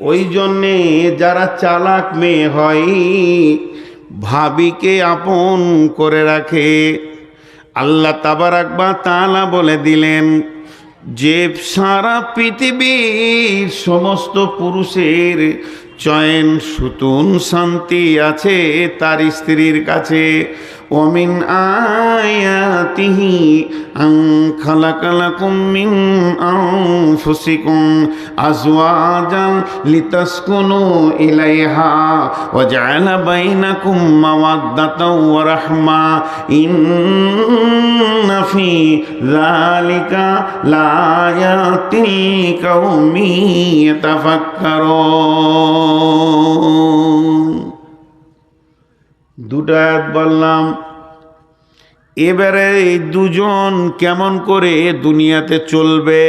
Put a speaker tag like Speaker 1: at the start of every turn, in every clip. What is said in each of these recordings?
Speaker 1: ওই জন্যে যারা চালাক মেয়ে হয় ভাবিকে আপন করে রাখে। আল্লাহ তাবারাক ওয়া তাআলা বলে দিলেন যে সারা পৃথিবীর সমস্ত পুরুষের চয়ন সুতুন শান্তি আছে তার স্ত্রীর কাছে। ওমিন আয়াতিহি আন খালাকালাকুম মিন আনফুসিকুম আজওয়াজান লিতাসকুনু ইলাইহা ওয়া জাআলা বাইনাকুম মাওয়াদ্দাতাও ওয়া রাহমা ইন্না ফি যালিকা লায়াতিল লিকাউমি ইয়াতাফাক্কারুন। দুটো আয়াত বললাম। এবারে এই দুজন কেমন করে দুনিয়াতে চলবে,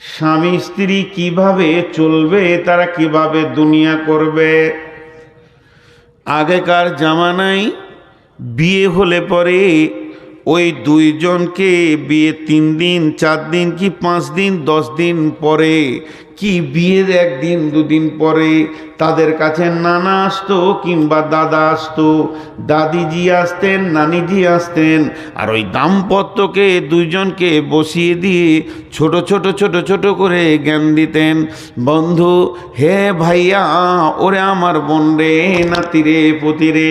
Speaker 1: স্বামী স্ত্রী কিভাবে চলবে, তারা কিভাবে দুনিয়া করবে। আগেকার জামানায় বিয়ে হলে পরে ওই দুইজনকে বিয়ে 3 দিন 4 দিন কি 5 দিন 10 দিন পরে কি বিয়ের 1 দিন 2 দিন পরে তাদের কাছে নানা আসতো কিংবা দাদা আসতো, দাদিজি আসতেন, নানিজি আসতেন, আর ওই দাম্পত্যকে দুইজনকে বসিয়ে দিয়ে ছোট ছোট ছোট ছোট করে জ্ঞান দিতেন। বন্ধু, হে ভাইয়া, ওরে আমার বোন রে, নাতিরে, পতিরে,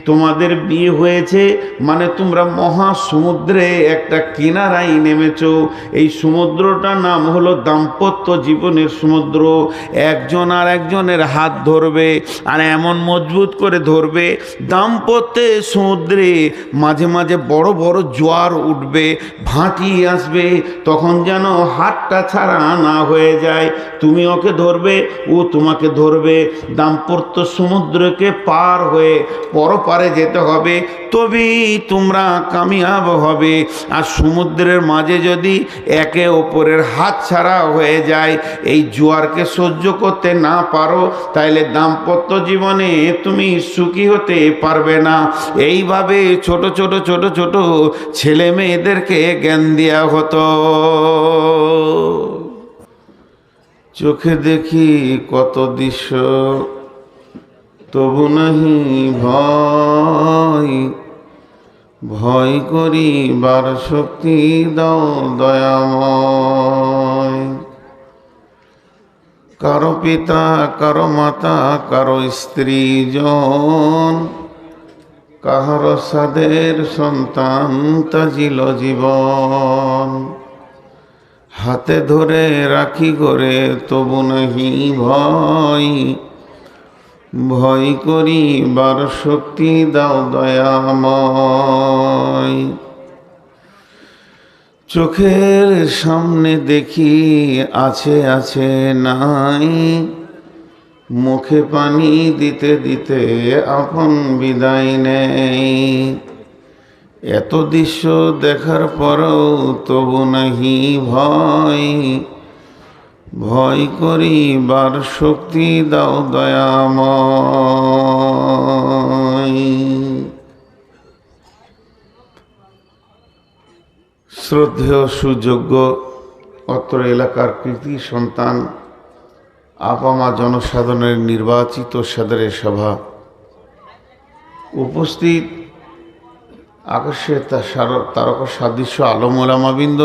Speaker 1: তোমাদের বিয়ে হয়েছে মানে তোমরা মহা সমুদ্রে একটা কিনারায় নেমেছো। এই সমুদ্রটার নাম হলো দাম্পত্য জীবনের সমুদ্র। একজন আর একজনের হাত ধরবে আর এমন মজবুত করে ধরবে, দাম্পত্যে সমুদ্রে মাঝে মাঝে বড় বড় জোয়ার উঠবে, ভাঁটি আসবে, তখন যেন হাতটা ছাড়া না হয়ে যায়। তুমি ওকে ধরবে, ও তোমাকে ধরবে। দাম্পত্য সমুদ্রকে পার হয়ে পরপারে যেতে হবে, তবেই তোমরা কামিয়াব হবে। আর সমুদ্রের মাঝে যদি একে অপরের হাত ছাড়া হয়ে যায়, এই জোয়ারকে সহ্য করতে না পারো, তাইলে দাম্পত্য জীবনে তুমি সুখী হতে পারবে না। এইভাবে ছোট ছোট ছোট ছোট ছেলে মেয়েদেরকে জ্ঞান দেওয়া হতো। চোখে দেখি কত দৃশ্য, তবু নাহি ভয়, ভয় করি বার শক্তি দাও দয়াময়। কারো পিতা, কারো মাতা, কারো স্ত্রী জন, কাহারো সাদের সন্তান তাজিল জীবন। হাতে ধরে রাখি করে তবু নাহি ভয়, ভয় করি বার শক্তি দাও দয়াময়। চোখের সামনে দেখি আছে আছে নাই, মুখে পানি দিতে দিতে আপন বিদায় নেই। এত দৃশ্য দেখার পরও তবু নাহি ভয়, ভয় করি বার শক্তি দাও দয়াময়। শ্রদ্ধেয় সুযোগ্য অত্র এলাকার কৃতি সন্তান আপামা জনসাধারণের নির্বাচিত সাদরে সভা, উপস্থিত আকাশে তারকা সাদৃশ্য আলম ওলামাবৃন্দ,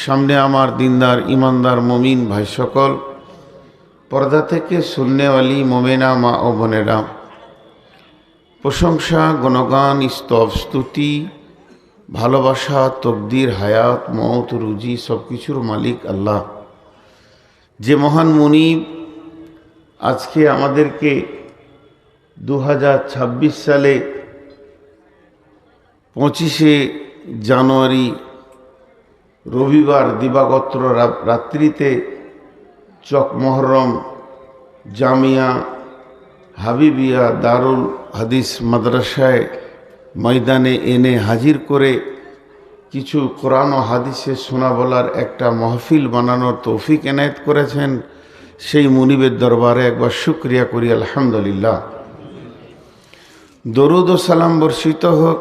Speaker 1: সামনে আমার দিনদার ইমানদার মমিন ভাই সকল, পর্দা থেকে সুন্নেওয়ালি মোমেনা মা ও বোনেরা, প্রশংসা, গুণগান, স্তব, স্তুতি, ভালোবাসা, তকদির, হায়াত, মওত, রুজি সব কিছুর মালিক আল্লাহ, যে মহান মুনিব আজকে আমাদেরকে 2026 সালে 25শে জানুয়ারি রবিবার দিবাগত রাত্রিতে চক মহরম জামিয়া হাবিবিয়া দারুল হাদিস মাদ্রাসায় ময়দানে এনে হাজির করে কিছু কোরআন ও হাদিসের শোনা বলার একটা মাহফিল বানানোর তৌফিক এনায়েত করেছেন। সেই মুনিবের দরবারে একবার শুকরিয়া করি আলহামদুলিল্লাহ। দরুদ ও সালাম বর্ষিত হোক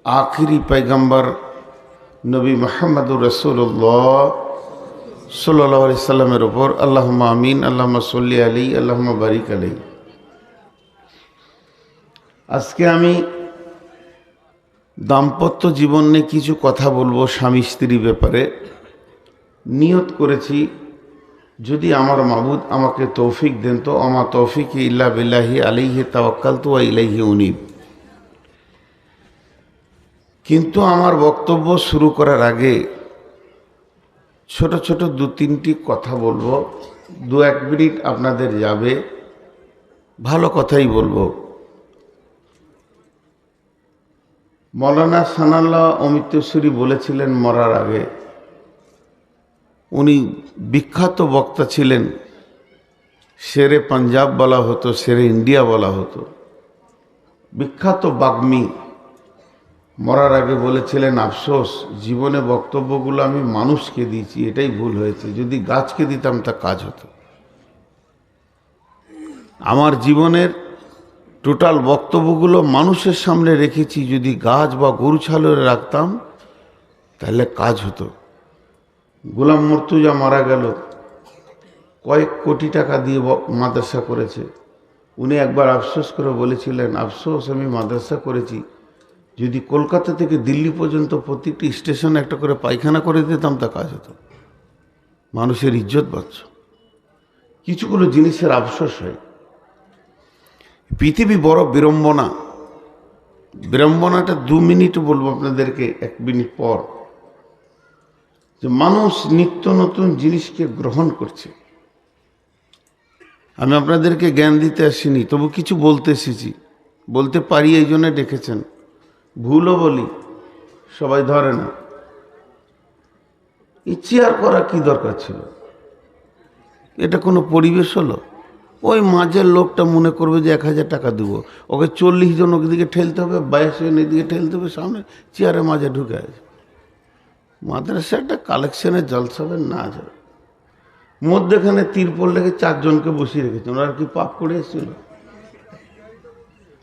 Speaker 1: আখিরি পয়গম্বর নবী মুহাম্মদুর রাসূলুল্লাহ সাল্লাল্লাহু আলাইহি সাল্লামের ওপর। আল্লাহুম্মা আমিন, আল্লাহুম্মা সাল্লি আলাইহি, আল্লাহুম্মা বারিক আলাইহি। আজকে আমি দাম্পত্য জীবন নিয়ে কিছু কথা বলবো, স্বামী স্ত্রী ব্যাপারে। নিয়ত করেছি যদি আমার মাবুদ আমাকে তৌফিক দেন তো আমা তৌফিক ইল্লা বিল্লাহি আলাইহি তাওয়াক্কালতু ওয়া ইলাইহি উনীব। কিন্তু আমার বক্তব্য শুরু করার আগে ছোট ছোট দু তিনটি কথা বলবো। 2-1 মিনিট আপনাদের যাবে, ভালো কথাই বলবো। মৌলানা সানাউল্লাহ অমৃতসরী বলেছিলেন মরার আগে, উনি বিখ্যাত বক্তা ছিলেন, শেরে পাঞ্জাব বলা হতো, শেরে ইন্ডিয়া বলা হতো, বিখ্যাত বাগ্মী। মরার আগে বলেছিলেন, আফসোস জীবনে বক্তব্যগুলো আমি মানুষকে দিয়েছি, এটাই ভুল হয়েছে, যদি গাছকে দিতাম তা কাজ হতো। আমার জীবনের টোটাল বক্তব্যগুলো মানুষের সামনে রেখেছি, যদি গাছ বা গরু ছাগলে রাখতাম তাহলে কাজ হতো। গোলাম মুর্তজা মারা গেল, কয়েক কোটি টাকা দিয়ে মাদ্রাসা করেছে। উনি একবার আফসোস করে বলেছিলেন, আফসোস আমি মাদ্রাসা করেছি, যদি কলকাতা থেকে দিল্লি পর্যন্ত প্রতিটি স্টেশনে একটা করে পায়খানা করে দিতাম তা কাজ হতো। মানুষের ইজ্জত বাঁচত। কিছুগুলো জিনিসের আফসোস হয়। পৃথিবী বড় বিড়ম্বনা। বিড়ম্বনাটা 2 মিনিট বলবো আপনাদেরকে, 1 মিনিট পর, যে মানুষ নিত্য নতুন জিনিসকে গ্রহণ করছে। আমি আপনাদেরকে জ্ঞান দিতে আসিনি, তবু কিছু বলতে এসেছি, বলতে পারি, এই জন্য ডেকেছেন। ভুলও বলি, সবাই ধরে না। এই চেয়ার করা কি দরকার ছিল? এটা কোনো পরিবেশ হলো? ওই মাঝের লোকটা মনে করবে যে 1000 টাকা দেবো, ওকে 40 জন ওদিকে ঠেলতে হবে, 22 জন এদিকে ঠেলতে হবে, সামনে চেয়ারের মাঝে ঢুকে আছে। মাদ্রাসা একটা কালেকশনের জলসাবের না যাবে, মধ্যেখানে তিরপল লেগে 4 জনকে বসিয়ে রেখেছেন। ওরা কি পাপ করে এসেছিল?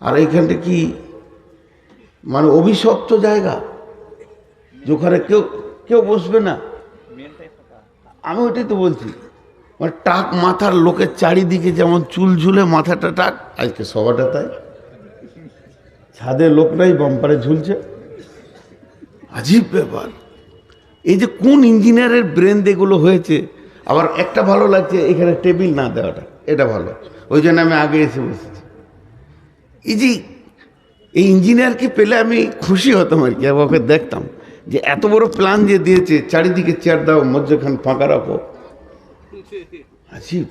Speaker 1: আর এইখানটা কি মানে অভিশপ্ত জায়গা, যেখানে কেউ কেউ বসবে না? আমি ওইটাই তো বলছি, মানে টাক মাথার লোকের চারিদিকে যেমন চুল ঝুলে মাথাটা টাক, আজকে সবাটা তাই। ছাদে লোক নাই, বাম্পারে ঝুলছে। আজীব ব্যাপার। এই যে কোন ইঞ্জিনিয়ারের ব্রেন এগুলো হয়েছে। আবার একটা ভালো লাগছে, এখানে টেবিল না দেওয়াটা, এটা ভালো, ওই জন্য আমি আগে এসে বসেছি। এই ইঞ্জিনিয়ারকে পেলে আমি খুশি হতাম আর কি, ওকে দেখতাম যে এত বড় প্ল্যান যে দিয়েছে, চারিদিকে চেয়ার দাও, মধ্যখান ফাঁকা রাখো। আজীব।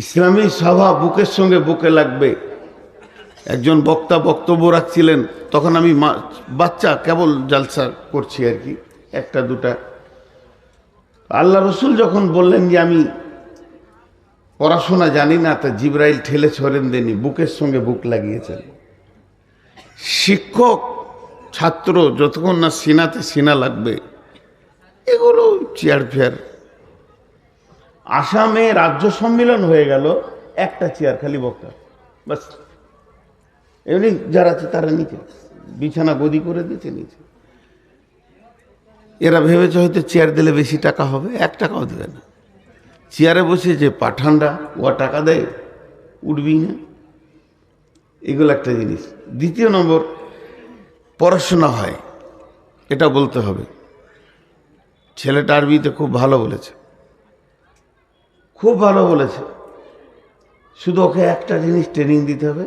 Speaker 1: ইসলামী সভা বুকের সঙ্গে বুকে লাগবে। একজন বক্তা বক্তব্য রাখছিলেন, তখন আমি বাচ্চা কেবল জালসা করছি আর কি, 1-2টা। আল্লাহ রসুল যখন বললেন যে আমি পড়াশোনা জানি না, তা জিবরাইল ঠেলে ছড়েন দেনি, বুকের সঙ্গে বুক লাগিয়েছেন। শিক্ষক ছাত্র যতক্ষণ না সিনাতে সিনা লাগবে, এগুলো চেয়ার ফেয়ার। আসামে রাজ্য সম্মেলন হয়ে গেল, একটা চেয়ার খালি বক্তা, বাস। এমনি যারা আছে তারা নিচে বিছানা গদি করে দিয়েছে নিচে। এরা ভেবেছে হয়তো চেয়ার দিলে বেশি টাকা হবে, 1 টাকাও দেবে না। চেয়ারে বসে যে পাঠানরা, ও টাকা দেয়, উঠবি না। এগুলো একটা জিনিস। দ্বিতীয় নম্বর, পড়াশোনা হয়, এটা বলতে হবে। ছেলেটা আরবিতে খুব ভালো বলেছে, খুব ভালো বলেছে। শুধু ওকে একটা জিনিস ট্রেনিং দিতে হবে,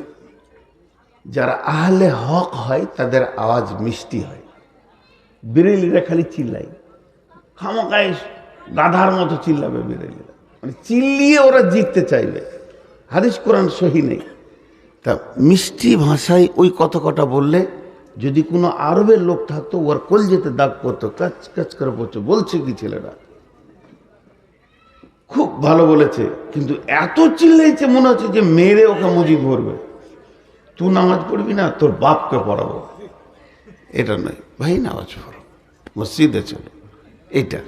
Speaker 1: যারা আহলে হক হয় তাদের আওয়াজ মিষ্টি হয়। বেরেলিরা খালি চিল্লাই, খামোকায় গাধার মতো চিল্লাবে বেরেলিরা, মানে চিল্লিয়ে ওরা জিততে চাইবে। হাদিস কোরআন সহি নেই, তা মিষ্টি ভাষায় ওই কটা বললে যদি কোনো আরবের লোক থাকতো, ওর কলজেতে দাগ করতো, কাচ কাচ করে পড়তো। বলছে কি ছেলেরা, খুব ভালো বলেছে, কিন্তু এত চিল্লাইছে মনে হচ্ছে যে মেরে ওকে মুজি ভরবে। তুই নামাজ পড়বি না, তোর বাপকে পড়াবো। এটা নয় ভাই, নামাজ পড়ো, মসজিদে চলো। এইটা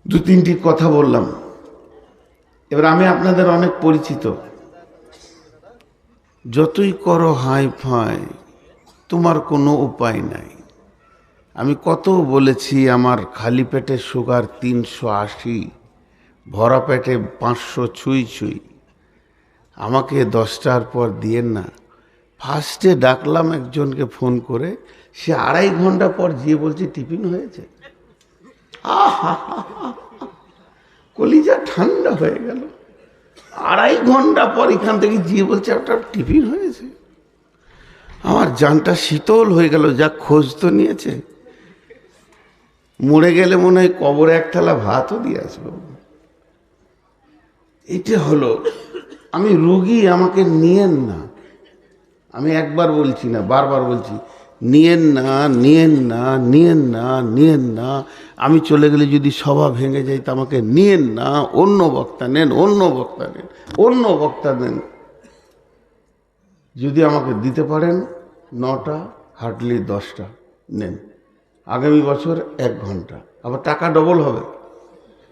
Speaker 1: 2-3টি কথা বললাম। এবার আমি আপনাদের অনেক পরিচিত। যতই করো হাই ফাই, তোমার কোনো উপায় নাই। আমি কত বলেছি আমার খালি পেটে সুগার 380, ভরা পেটে 500 ছুঁই ছুঁই, আমাকে 10টার পর দিয়েন না। ফার্স্টে ডাকলাম একজনকে ফোন করে, সে 2.5 ঘন্টা পর গিয়ে বলছে টিফিন হয়েছে। আহা, কলিজা ঠান্ডা হয়ে গেল। 2.5 ঘন্টা পর এখান থেকে গিয়ে বলছে একটা টিফিন হয়েছে। আমার জানটা শীতল হয়ে গেল। যা খোঁজ তো নিয়েছে, মরে গেলে মনে হয় কবরে এক থালা ভাতও দিয়ে আসবো। এটা হলো, আমি রুগী, আমাকে নিয়েন না। আমি একবার বলছি না, বারবার বলছি, নিয়েন না, নিয়েন না, নিয়েন না, নিয়েন না। আমি চলে গেলে যদি সভা ভেঙে যায়, তা আমাকে নিয়েন না। অন্য বক্তা নেন, অন্য বক্তা নেন, অন্য বক্তা নেন। যদি আমাকে দিতে পারেন 9টা, হার্ডলি 10টা নেন। আগামী বছর 1 ঘন্টা, আবার টাকা ডবল হবে।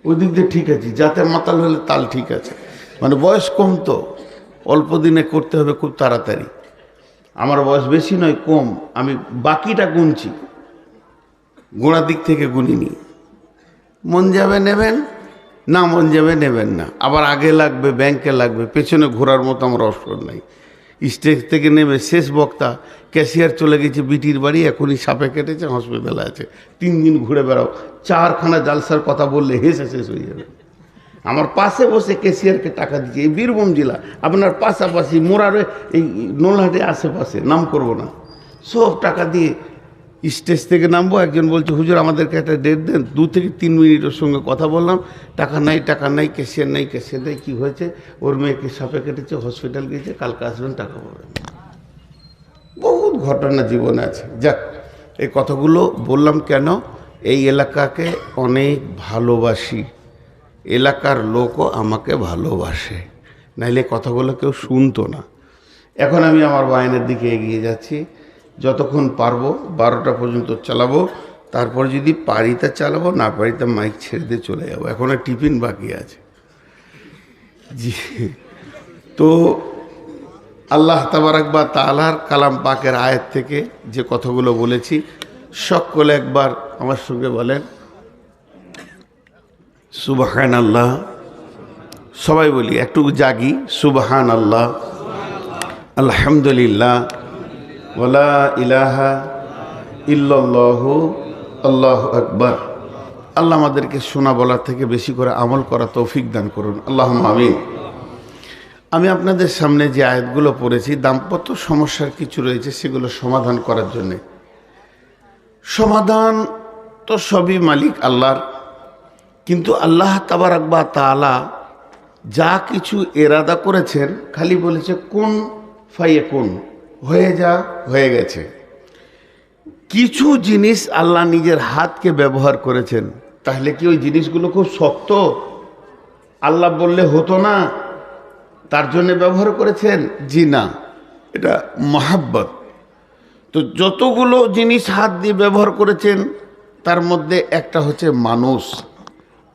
Speaker 1: ওই দিক দিয়ে ঠিক আছে, যাতে মাতাল হলে তাল ঠিক আছে। মানে বয়স কম তো, অল্প দিনে করতে হবে খুব তাড়াতাড়ি। আমার বয়স বেশি নয়, কম। আমি বাকিটা গুনছি, গোড়ার দিক থেকে গুনিনি। মন যাবে নেবেন না, মন যাবে নেবেন না। আবার আগে লাগবে, ব্যাংকে লাগবে, পেছনে ঘোরার মতো আমার অবসর নাই। স্টেজ থেকে নেমে শেষ বক্তা, ক্যাশিয়ার চলে গেছে বিটির বাড়ি, এখনই সাপে কেটেছে, হসপিটালে আছে, 3 দিন ঘুরে বেড়াও। 4খানা জালসার কথা বললে হেসে শেষ হয়ে যাবে। আমার পাশে বসে ক্যাশিয়ারকে টাকা দিচ্ছে, এই বীরভূম জেলা আপনার পাশাপাশি, মোরার এই নোলহাটে আশেপাশে, নাম করব না, সব টাকা দিয়ে স্টেজ থেকে নামবো। একজন বলছে হুজুর আমাদেরকে একটা ডেট দেন। 2 থেকে 3 মিনিট ওর সঙ্গে কথা বললাম, টাকা নাই, টাকা নাই, ক্যাশিয়ার নাই, ক্যাশিয়ার নাই। কী হয়েছে? ওর মেয়েকে সাপে কেটেছে, হসপিটাল গিয়েছে, কালকে আসবেন, টাকা পাবেন। বহুত ঘটনা জীবনে আছে। যাক, এই কথাগুলো বললাম কেন? এই এলাকাকে অনেক ভালোবাসি, এলাকার লোকও আমাকে ভালোবাসে, নাইলে কথাগুলো কেউ শুনতো না। এখন আমি আমার বায়ানের দিকে এগিয়ে যাচ্ছি। যতক্ষণ পারবো 12টা পর্যন্ত চালাবো, তারপর যদি পারি তা চালাবো, না পারি তা মাইক ছেড়ে দিয়ে চলে যাবো। এখন টিফিন বাকি আছে। জি, তো আল্লাহ তাবারাক ওয়া তাআলার কালাম পাকের আয়াত থেকে যে কথাগুলো বলেছি, সকলে একবার আমার সঙ্গে বলেন সুবহানাল্লাহ। সবাই বলি, একটু জাগি, সুবহানাল্লাহ, আলহামদুলিল্লাহ, ওয়ালা ইলাহা ইল্লাল্লাহু, আল্লাহু আকবার। আল্লাহ আমাদেরকে শোনা বলার থেকে বেশি করে আমল করা তৌফিক দান করুন, আল্লাহুম্মা আমিন। আমি আপনাদের সামনে যে আয়াতগুলো পড়েছি, দাম্পত্য সমস্যার কিছু রয়েছে, সেগুলো সমাধান করার জন্যে। সমাধান তো সবই মালিক আল্লাহর, কিন্তু আল্লাহ তাবারাক ওয়া তাআলা যা কিছু এরাদা করেছেন, খালি বলেছে কুন ফায়াকুন, হয়ে যা, হয়ে গেছে। কিছু জিনিস আল্লাহ নিজের হাতকে ব্যবহার করেছেন, তাহলে কি ওই জিনিসগুলো খুব শক্ত? আল্লাহ বললে হতো না, তার জন্য ব্যবহার করেছেন? জি না, এটা মহাব্বত। তো যতগুলো জিনিস হাত দিয়ে ব্যবহার করেছেন, তার মধ্যে একটা হচ্ছে মানুষ।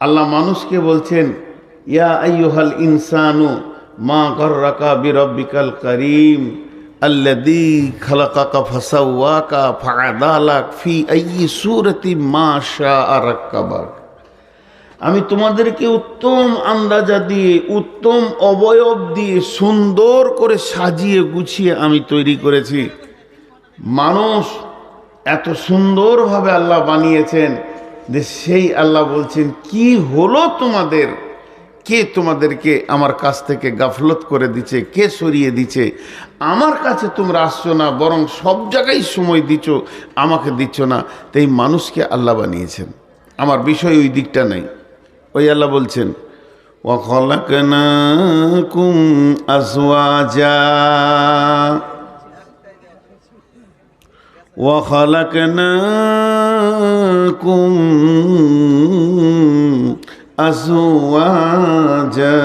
Speaker 1: আল্লাহ মানুষকে বলছেন ইয়া আইয়ুহাল ইনসানু মা গাররাকা বিরাব্বিকাল কারীম আল্লাযী খালাকাকা ফাসাওয়াকা ফাআদালাক ফি আইয়ি সূরাতি মা শাআ রাক্কাবাক। আমি তোমাদেরকে উত্তম আন্দাজা দিয়ে, উত্তম অবয়ব দিয়ে, সুন্দর করে সাজিয়ে গুছিয়ে আমি তৈরি করেছি। মানুষ এত সুন্দরভাবে আল্লাহ বানিয়েছেন যে সেই আল্লাহ বলছেন কি হলো তোমাদের? কে তোমাদেরকে আমার কাছ থেকে গাফলত করে দিচ্ছে? কে সরিয়ে দিচ্ছে? আমার কাছে তোমরা আসছো না, বরং সব জায়গায় সময় দিচ্ছ, আমাকে দিচ্ছ না। তাই মানুষকে আল্লাহ বানিয়েছেন। আমার বিষয় ওই দিকটা নেই। ওই আল্লাহ বলছেন ওয়া খালাকনাকুম আজওয়াজা ওয়া খালাকনাকুম আজওয়াজা।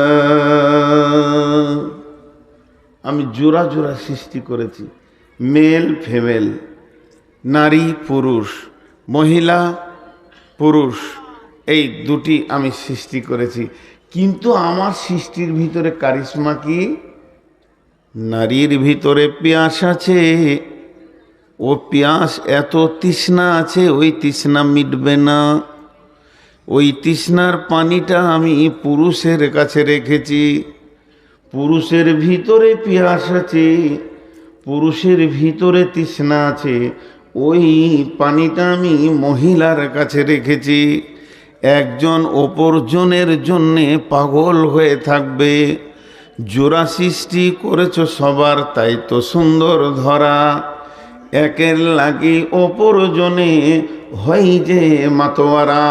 Speaker 1: আমি জোড়া জোড়া সৃষ্টি করেছি, মেল ফিমেল, নারী পুরুষ, মহিলা পুরুষ, এই দুটি আমি সৃষ্টি করেছি। কিন্তু আমার সৃষ্টির ভিতরে কারিশমা কি? নারীর ভিতরে পেঁয়াস আছে, ও পিয়াস এত তৃষ্ণা আছে, ওই তৃষ্ণা মিটবে না। ওই তৃষ্ণার পানিটা আমি পুরুষের কাছে রেখেছি। পুরুষের ভিতরে পিয়াস আছে, পুরুষের ভিতরে তৃষ্ণা আছে, ওই পানিটা আমি মহিলার কাছে রেখেছি। একজন অপরজনের জন্যে পাগল হয়ে থাকবে। জোড়া সৃষ্টি করেছ সবার, তাই তো সুন্দর ধরা। একের লাগি অপরজনে হয় যে মাতোয়ারা।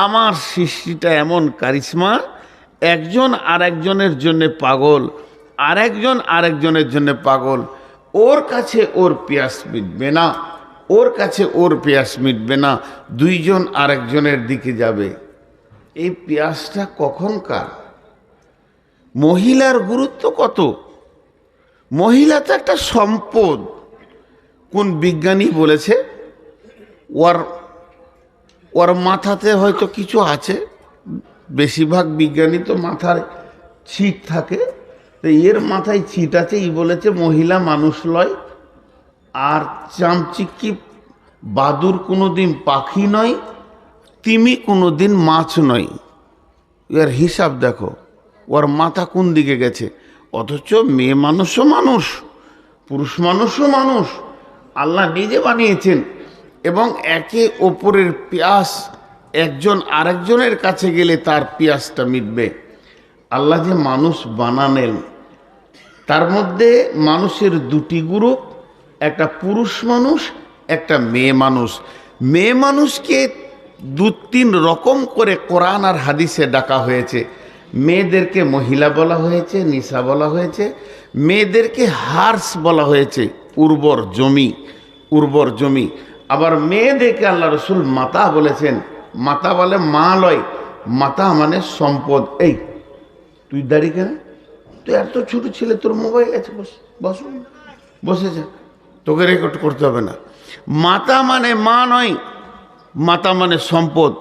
Speaker 1: আমার সৃষ্টিটা এমন কারিশমা, একজন আরেকজনের জন্য পাগল, আরেকজন আরেকজনের জন্য পাগল। ওর কাছে ওর পিয়াস মিটবে না, ওর কাছে ওর পিয়াস মিটবে না, দুইজন আরেকজনের দিকে যাবে। এই পিয়াসটা কখনকার? মহিলার গুরুত্ব কত! মহিলা তো একটা সম্পদ। কোন বিজ্ঞানী বলেছে ওর মাথাতে হয়তো কিছু আছে, বেশিরভাগ বিজ্ঞানী তো মাথার ছিট থাকে, তো এর মাথায় ছিট আছে। ই বলেছে মহিলা মানুষ লয়, আর চামচিকি বাদুর কোনোদিন পাখি নয়, তিমি কোনোদিন মাছ নয়। এর হিসাব দেখো, ওর মাথা কোন দিকে গেছে। অথচ মেয়ে মানুষও মানুষ, পুরুষ মানুষও মানুষ, আল্লাহ নিজে বানিয়েছেন। এবং একে অপরের পিয়াস, একজন আরেকজনের কাছে গেলে তার পিয়াসটা মিটবে। আল্লাহ যে মানুষ বানালেন, তার মধ্যে মানুষের দুটি গ্রুপ, একটা পুরুষ মানুষ, একটা মেয়ে মানুষ। মেয়ে মানুষকে দু তিন রকম করে কোরআন আর হাদিসে ডাকা হয়েছে। মেয়েদেরকে মহিলা বলা হয়েছে, নিসা বলা হয়েছে। মেয়েদেরকে হার্স বলা হয়েছে, উর্বর জমি, উর্বর জমি। আবার মেয়েদেরকে আল্লাহ রসুল মাতা বলেছেন। মাতা বলে মা লয়, মাতা মানে সম্পদ। এই তুই দাঁড়িয়ে কেন? তুই এত ছোট ছেলে, তোর মোবাইল আছে, বস বসে যা, তোকে রেকর্ড করতে হবে না। মাতা মানে মা নয়, মাতা মানে সম্পদ।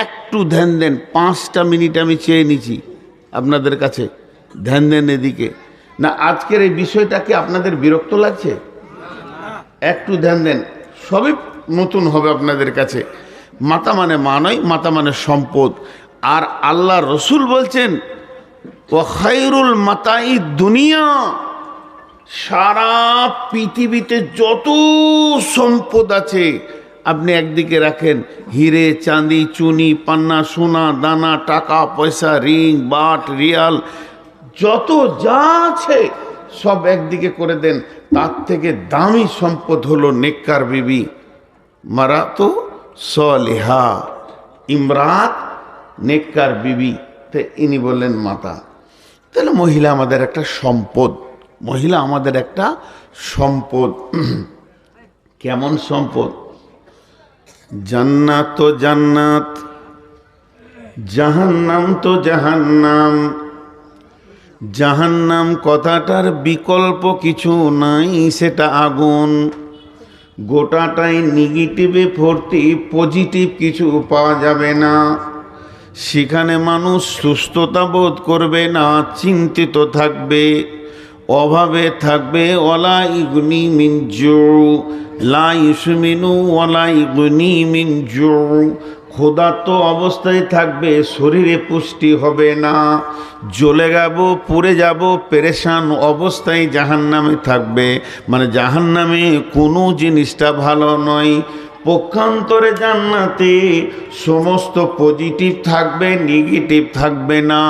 Speaker 1: একটু ধ্যান দেন, 5টা মিনিট আমি চেয়ে নিছি আপনাদের কাছে, ধ্যান দেন এদিকে। না আজকের এই বিষয়টা কি আপনাদের বিরক্ত লাগছে? একটু ধ্যান দেন, সবই নতুন হবে আপনাদের কাছে। মাতা মানে মা নয়, মাতা মানে সম্পদ। আর আল্লাহ রসুল বলছেন ও খায়রুল মাতাই দুনিয়া, সারা পৃথিবীতে যত সম্পদ আছে আপনি একদিকে রাখেন, হিরে চাঁদি চুনি পান্না সোনা দানা টাকা পয়সা রিং বাট রিয়াল যত যা আছে সব একদিকে করে দেন। তার থেকে দামি সম্পদ হলো নেককার বিবি, মারাতো সলিহা, ইমরাত নেককার বিবি। তো ইনি বললেন মাতা। তাহলে মহিলা আমাদের একটা সম্পদ, মহিলা আমাদের একটা সম্পদ। কেমন সম্পদ? জান্নাত তো জান্নাত, জাহান্নাম তো জাহান্নাম। জাহান্নাম কথাটার বিকল্প কিছু নাই, সেটা আগুন। গোটাটাই নেগেটিভে ভর্তি, পজিটিভ কিছু পাওয়া যাবে না। সেখানে মানুষ সুস্থতা বোধ করবে না, চিন্তিত থাকবে, অভাবে থাকবে। ওয়ালা ইগনি মিন জু, লা ইউসমিনু ওয়ালা ইগনি মিন জু। ক্ষুধার্ত অবস্থায় থাকবে, শরীরে পুষ্টি হবে না, জ্বলে যাব পুড়ে যাব, পেরেশান অবস্থায় জাহান্নামে থাকবে। মানে জাহান্নামে কোনো জিনিসটা ভালো নয়। পক্ষান্তরে জান্নাতে সমস্ত পজিটিভ থাকবে, নেগেটিভ থাকবে না।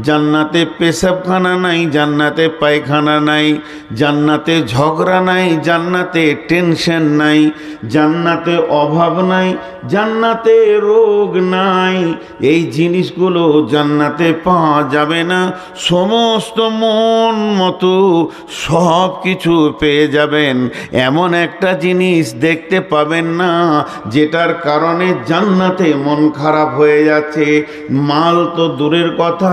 Speaker 1: জান্নাতে পেশাবখানা নাই, জান্নাতে পায়খানা নাই, জান্নাতে ঝগড়া নাই, জান্নাতে টেনশন নাই, জান্নাতে অভাব নাই, জান্নাতে রোগ নাই। এই জিনিসগুলো জান্নাতে পাওয়া যাবে না। সমস্ত মন মতো সব কিছু পেয়ে যাবেন, এমন একটা জিনিস দেখতে পাবেন না না, যেটার কারণে জান্নাতে মন খারাপ হয়ে যাচ্ছে। মাল তো দূরের কথা,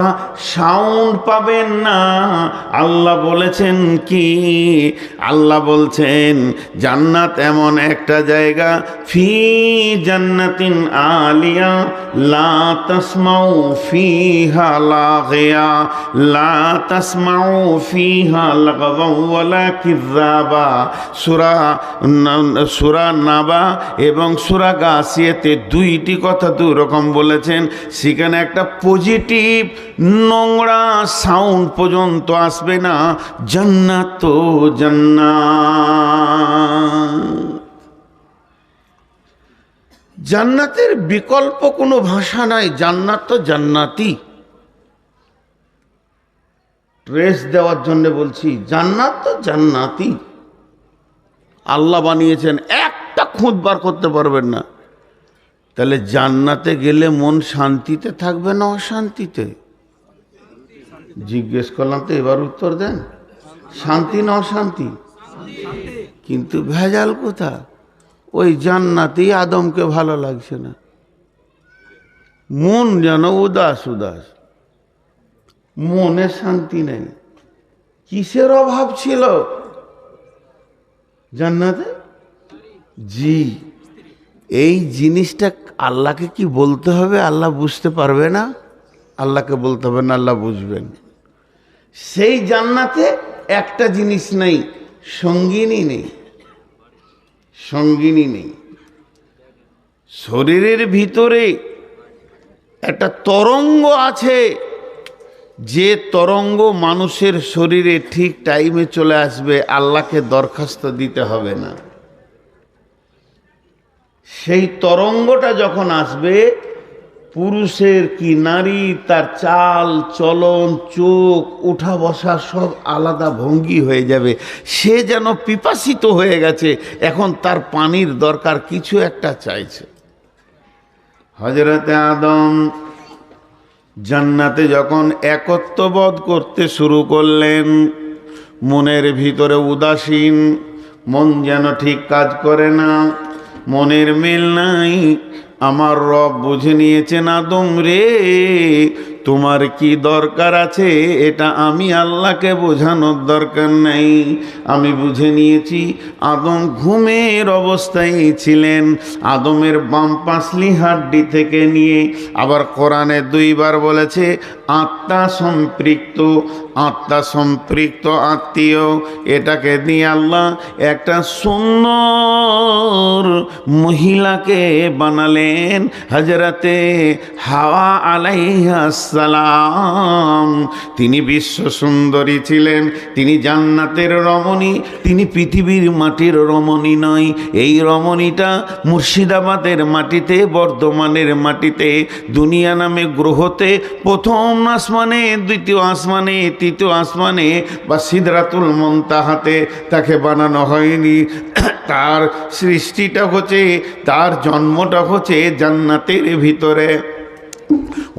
Speaker 1: সাউন্ড পাবেন না। আল্লাহ বলেছেন কি? আল্লাহ বলছেন জান্নাত এমন একটা জায়গা, ফি জান্নাতিন আলিয়া লা তাসমাউ ফিহা লাগিয়া লা তাসমাউ ফিহা লাগওয়া ওয়ালা কিযাবা। সূরা নাবা এবং সূরা গাসিয়াতে দুইটি কথা দুই রকম বলেছেন। সেখানে একটা পজিটিভ, নোংরা সাউন্ড পর্যন্ত আসবে না। জান্নাত তো জান্নাত, জান্নাতের বিকল্প কোনো ভাষা নাই। জান্নাত তো জান্নাতি। ট্রেস দেওয়ার জন্য বলছি, জান্নাত তো জান্নাতি। আল্লাহ বানিয়েছেন, একটা খুঁত বার করতে পারবেন না। তাহলে জান্নাতে গেলে মন শান্তিতে থাকবে না অশান্তিতে? জিজ্ঞেস করলাম তো, এবার উত্তর দেন। শান্তি না অশান্তি? কিন্তু ভেজাল কোথা? ওই জান্নাতেই আদমকে ভালো লাগছে না, মন যেন উদাস উদাস, মনে শান্তি নেই। কিসের অভাব ছিল জান্নাতে? জি, এই জিনিসটা আল্লাহকে কি বলতে হবে? আল্লাহ বুঝতে পারবে না? আল্লাহকে বলতে হবে না, আল্লাহ বুঝবেন। সেই জান্নাতে একটা জিনিস নেই, সঙ্গিনী নেই। সঙ্গিনী নেই। শরীরের ভিতরে একটা তরঙ্গ আছে, যে তরঙ্গ মানুষের শরীরে ঠিক টাইমে চলে আসবে, আল্লাহকে দরখাস্ত দিতে হবে না। সেই তরঙ্গটা যখন আসবে, পুরুষের কি নারী, তার চাল চলন, চোখ, উঠা বসা সব আলাদা ভঙ্গি হয়ে যাবে। সে যেন পিপাসিত হয়ে গেছে, এখন তার পানির দরকার, কিছু একটা চাইছে। হযরতে আদম জান্নাতে যখন একত্ববোধ করতে শুরু করলেন, মনের ভিতরে উদাসীন, মন যেন ঠিক কাজ করে না, মনের মিল নাই। আমার রব বুঝে নিয়েছেন, আদম রে তোমার কি দরকার আছে এটা আমি আল্লাহকে বোঝানোর দরকার নাই, আমি বুঝে নিয়েছি। আদম ঘুমের অবস্থায় ছিলেন। আদমের বাম পাঁচলি হাড্ডি থেকে নিয়ে, আবার কোরআনে দুইবার বলেছে আত্মা সম্পৃক্ত, আত্মা সম্পৃক্ত আত্মীয়, এটাকে দিয়ে আল্লাহ একটা সুন্দর মহিলাকে বানালেন, হযরতে হাওয়া আলাইহিস সালাম। তিনি বিশ্ব সুন্দরী ছিলেন, তিনি জান্নাতের রমণী, তিনি পৃথিবীর মাটির রমণী নয়। এই রমণীটা মুর্শিদাবাদের মাটিতে, বর্ধমানের মাটিতে, দুনিয়া নামে গ্রহতে প্রথম আসমানে, দ্বিতীয় আসমানে, তৃতীয় আসমানে বা সিদরাতুল মুনতাহাতে তাকে বানানো হয়নি। তার সৃষ্টিটা হচ্ছে, তার জন্মটা হচ্ছে জান্নাতের ভিতরে।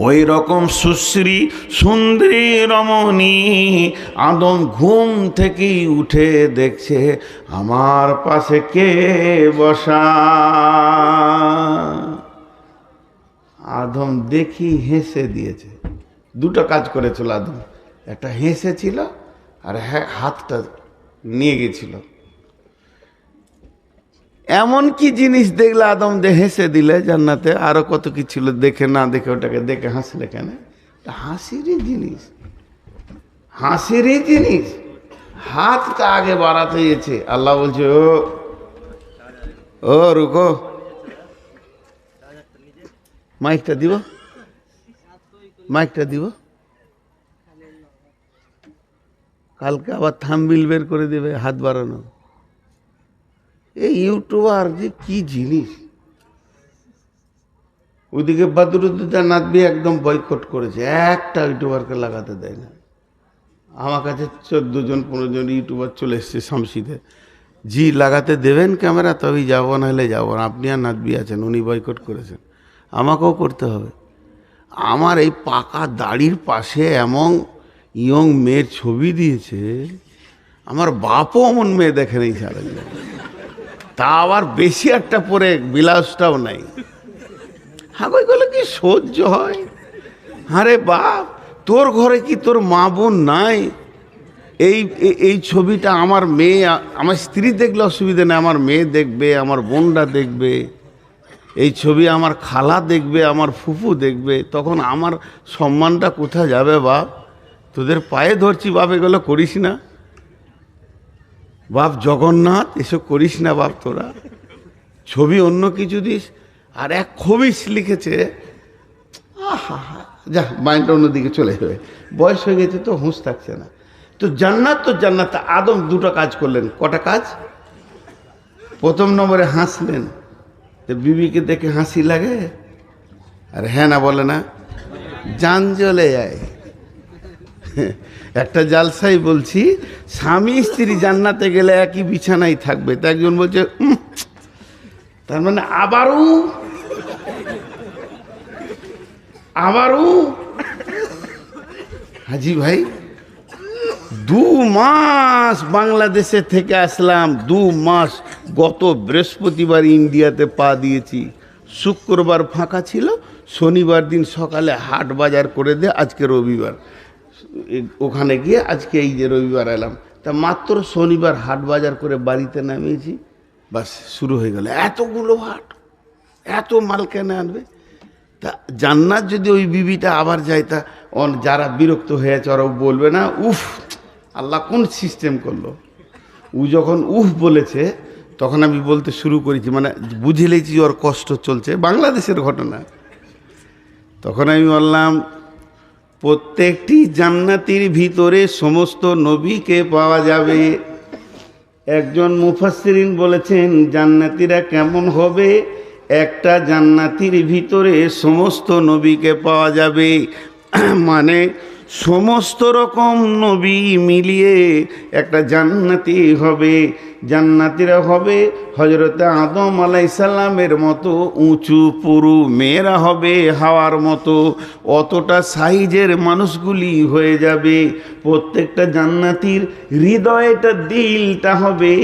Speaker 1: ওই রকম সুশ্রী সুন্দরী রমণী আদম ঘুম থেকে উঠে দেখছে আমার পাশে কে বসা। আদম দেখি হেসে দিয়েছে। দুটো কাজ করেছিল আদম, একটা হেসেছিল আর হাতটা নিয়ে গেছিল। এমন কি জিনিস দেখলে আদম হেসে দিলে? জান্নাতে আরো কত কি ছিল, দেখে না দেখে ওটাকে দেখে হাসলে কেন? হাসিরই জিনিস, হাসিরই জিনিস। হাতটা আগে বাড়াতে গেছে, আল্লাহ বলছে ও রুকো, মাইকটা দিব, মাইকটা দিব, কালকে আবার থাম্বনেইল বের করে দেবে হাত বাড়ানো। এই ইউটিউবার যে কি জিনিস। ওইদিকে বদরুদ্দোজা নাদবি একদম বয়কট করেছে, একটা ইউটিউবারকে লাগাতে দেয় না। আমার কাছে 14 জন 15 জন ইউটিউবার চলে এসছে শামসিতে, জি লাগাতে দেবেন ক্যামেরা তবেই যাবো, নাহলে যাবো না। আপনি আর নাদবি আছেন, উনি বয়কট করেছেন, আমাকেও করতে হবে। আমার এই পাকা দাড়ির পাশে এমন ইয়ং মেয়ের ছবি দিয়েছে, আমার বাপও এমন মেয়ে দেখে নেই সারা জীবন। তা আবার বেশি একটা পরে ব্লাউজটাও নাই। হাগই গেলে কি সহ্য হয়? আরে বাপ, তোর ঘরে কি তোর মা বোন নাই? এই ছবিটা আমার মেয়ে, আমার স্ত্রী দেখলে অসুবিধা নেই, আমার মেয়ে দেখবে, আমার বোনরা দেখবে, এই ছবি আমার খালা দেখবে, আমার ফুফু দেখবে, তখন আমার সম্মানটা কোথায় যাবে বাপ? তোদের পায়ে ধরছি বাপ, এগুলো করিস না বাপ। জগন্নাথ, এসব করিস না বাপ। তোরা ছবি অন্য কিছু দিস। আর এক খবিস লিখেছে, আহা, যা মাইন্ডটা অন্যদিকে চলে যাবে, বয়স হয়ে গেছে তো, হুঁশ থাকছে না। তো জান্নাত আদম দুটো কাজ করলেন। কটা কাজ? প্রথম নম্বরে হাসলেন। তো বিবিকে দেখে হাসি লাগে? আর হ্যাঁ না বলে না, জান জ্বলে যায়। একটা জালসাই বলছি, স্বামী স্ত্রী জান্নাতে গেলে একই বিছানায় থাকবে। তো একজন বলছে তার মানে আবারও হাজি ভাই 2 মাস বাংলাদেশে থেকে আসলাম, 2 মাস। গত বৃহস্পতিবার ইন্ডিয়াতে পা দিয়েছি, শুক্রবার ফাঁকা ছিল, শনিবার দিন সকালে হাট বাজার করে দিয়ে আজকে রবিবার, ওখানে গিয়ে আজকে এই যে রবিবার এলাম। তা মাত্র শনিবার হাট বাজার করে বাড়িতে নামিয়েছি, বাস শুরু হয়ে গেল। এতগুলো হাট, এত মাল কেনে আনবে? তা জান্নাত যদি ওই বিবিটা আবার যায়, তা যারা বিরক্ত হয়েছে ওরাও বলবে না উফ আল্লাহ কোন সিস্টেম করলো? ও যখন উফ বলেছে তখন আমি বলতে শুরু করেছি, মানে বুঝে লেছি ওর কষ্ট চলছে, বাংলাদেশের ঘটনা। তখন আমি বললাম প্রত্যেকটি জান্নাতির ভিতরে সমস্ত নবীকে পাওয়া যাবে। একজন মুফাসসিরিন বলেছেন জান্নাতিরা কেমন হবে? একটা জান্নাতির ভিতরে সমস্ত নবীকে পাওয়া যাবে, মানে সমস্ত রকম নবী মিলিয়ে একটা জান্নাতি হবে। জান্নাতিরা হবে হযরতে আদম আলাইহিস সালামের মতো উঁচু পুরু, মেয়েরা হবে হাওয়ার মতো, অতটা সাইজের মানুষগুলি হয়ে যাবে। প্রত্যেকটা জান্নাতির হৃদয়টা, দিলটা হবে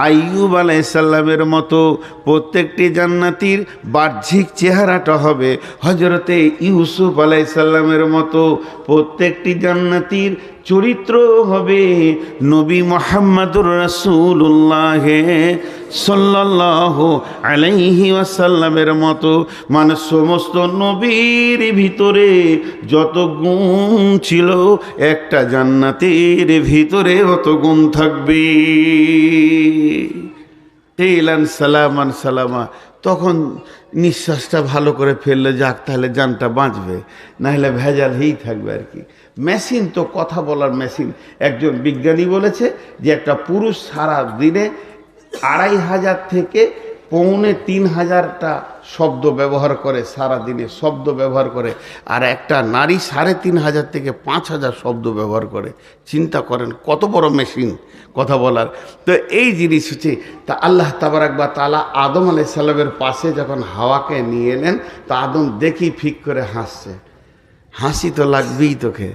Speaker 1: আইয়ুব আলাইহিস সালামের মতো। প্রত্যেকটি জান্নাতির বাহ্যিক চেহারাটা হবে হযরতে ইউসুফ আলাইহিস সালামের মতো। প্রত্যেকটি জান্নাতির চরিত্র হবে নবী মুহাম্মদুর রাসূলুল্লাহ সাল্লাল্লাহু আলাইহি ওয়াসাল্লামের মতো। মানে সমস্ত নবীর ভিতরে যত গুণ ছিল, একটা জান্নাতের ভিতরে অত গুণ থাকবে। তেলান সালামান সালামা। তখন নিঃশ্বাসটা ভালো করে ফেললে, যাক তাহলে জানটা বাঁচবে, নাহলে ভেজাল হয়েই থাকবে আর কি। মেশিন তো কথা বলার মেশিন। একজন বিজ্ঞানী বলেছে যে একটা পুরুষ সারা দিনে 2500 থেকে 2500টা শব্দ ব্যবহার করে, সারা দিনে শব্দ ব্যবহার করে। আর একটা নারী 3500 থেকে 5000 শব্দ ব্যবহার করে। চিন্তা করেন কত বড় মেশিন কথা বলার। তো এই জিনিস হচ্ছে, তা আল্লাহ তাবারাক ওয়া তাআলা আদম আলাইহিস সালামের পাশে যখন হাওয়াকে নিয়ে এলেন, তা আদম দেখি ফিক করে হাসছে। হাসি তো লাগবেই তোকে,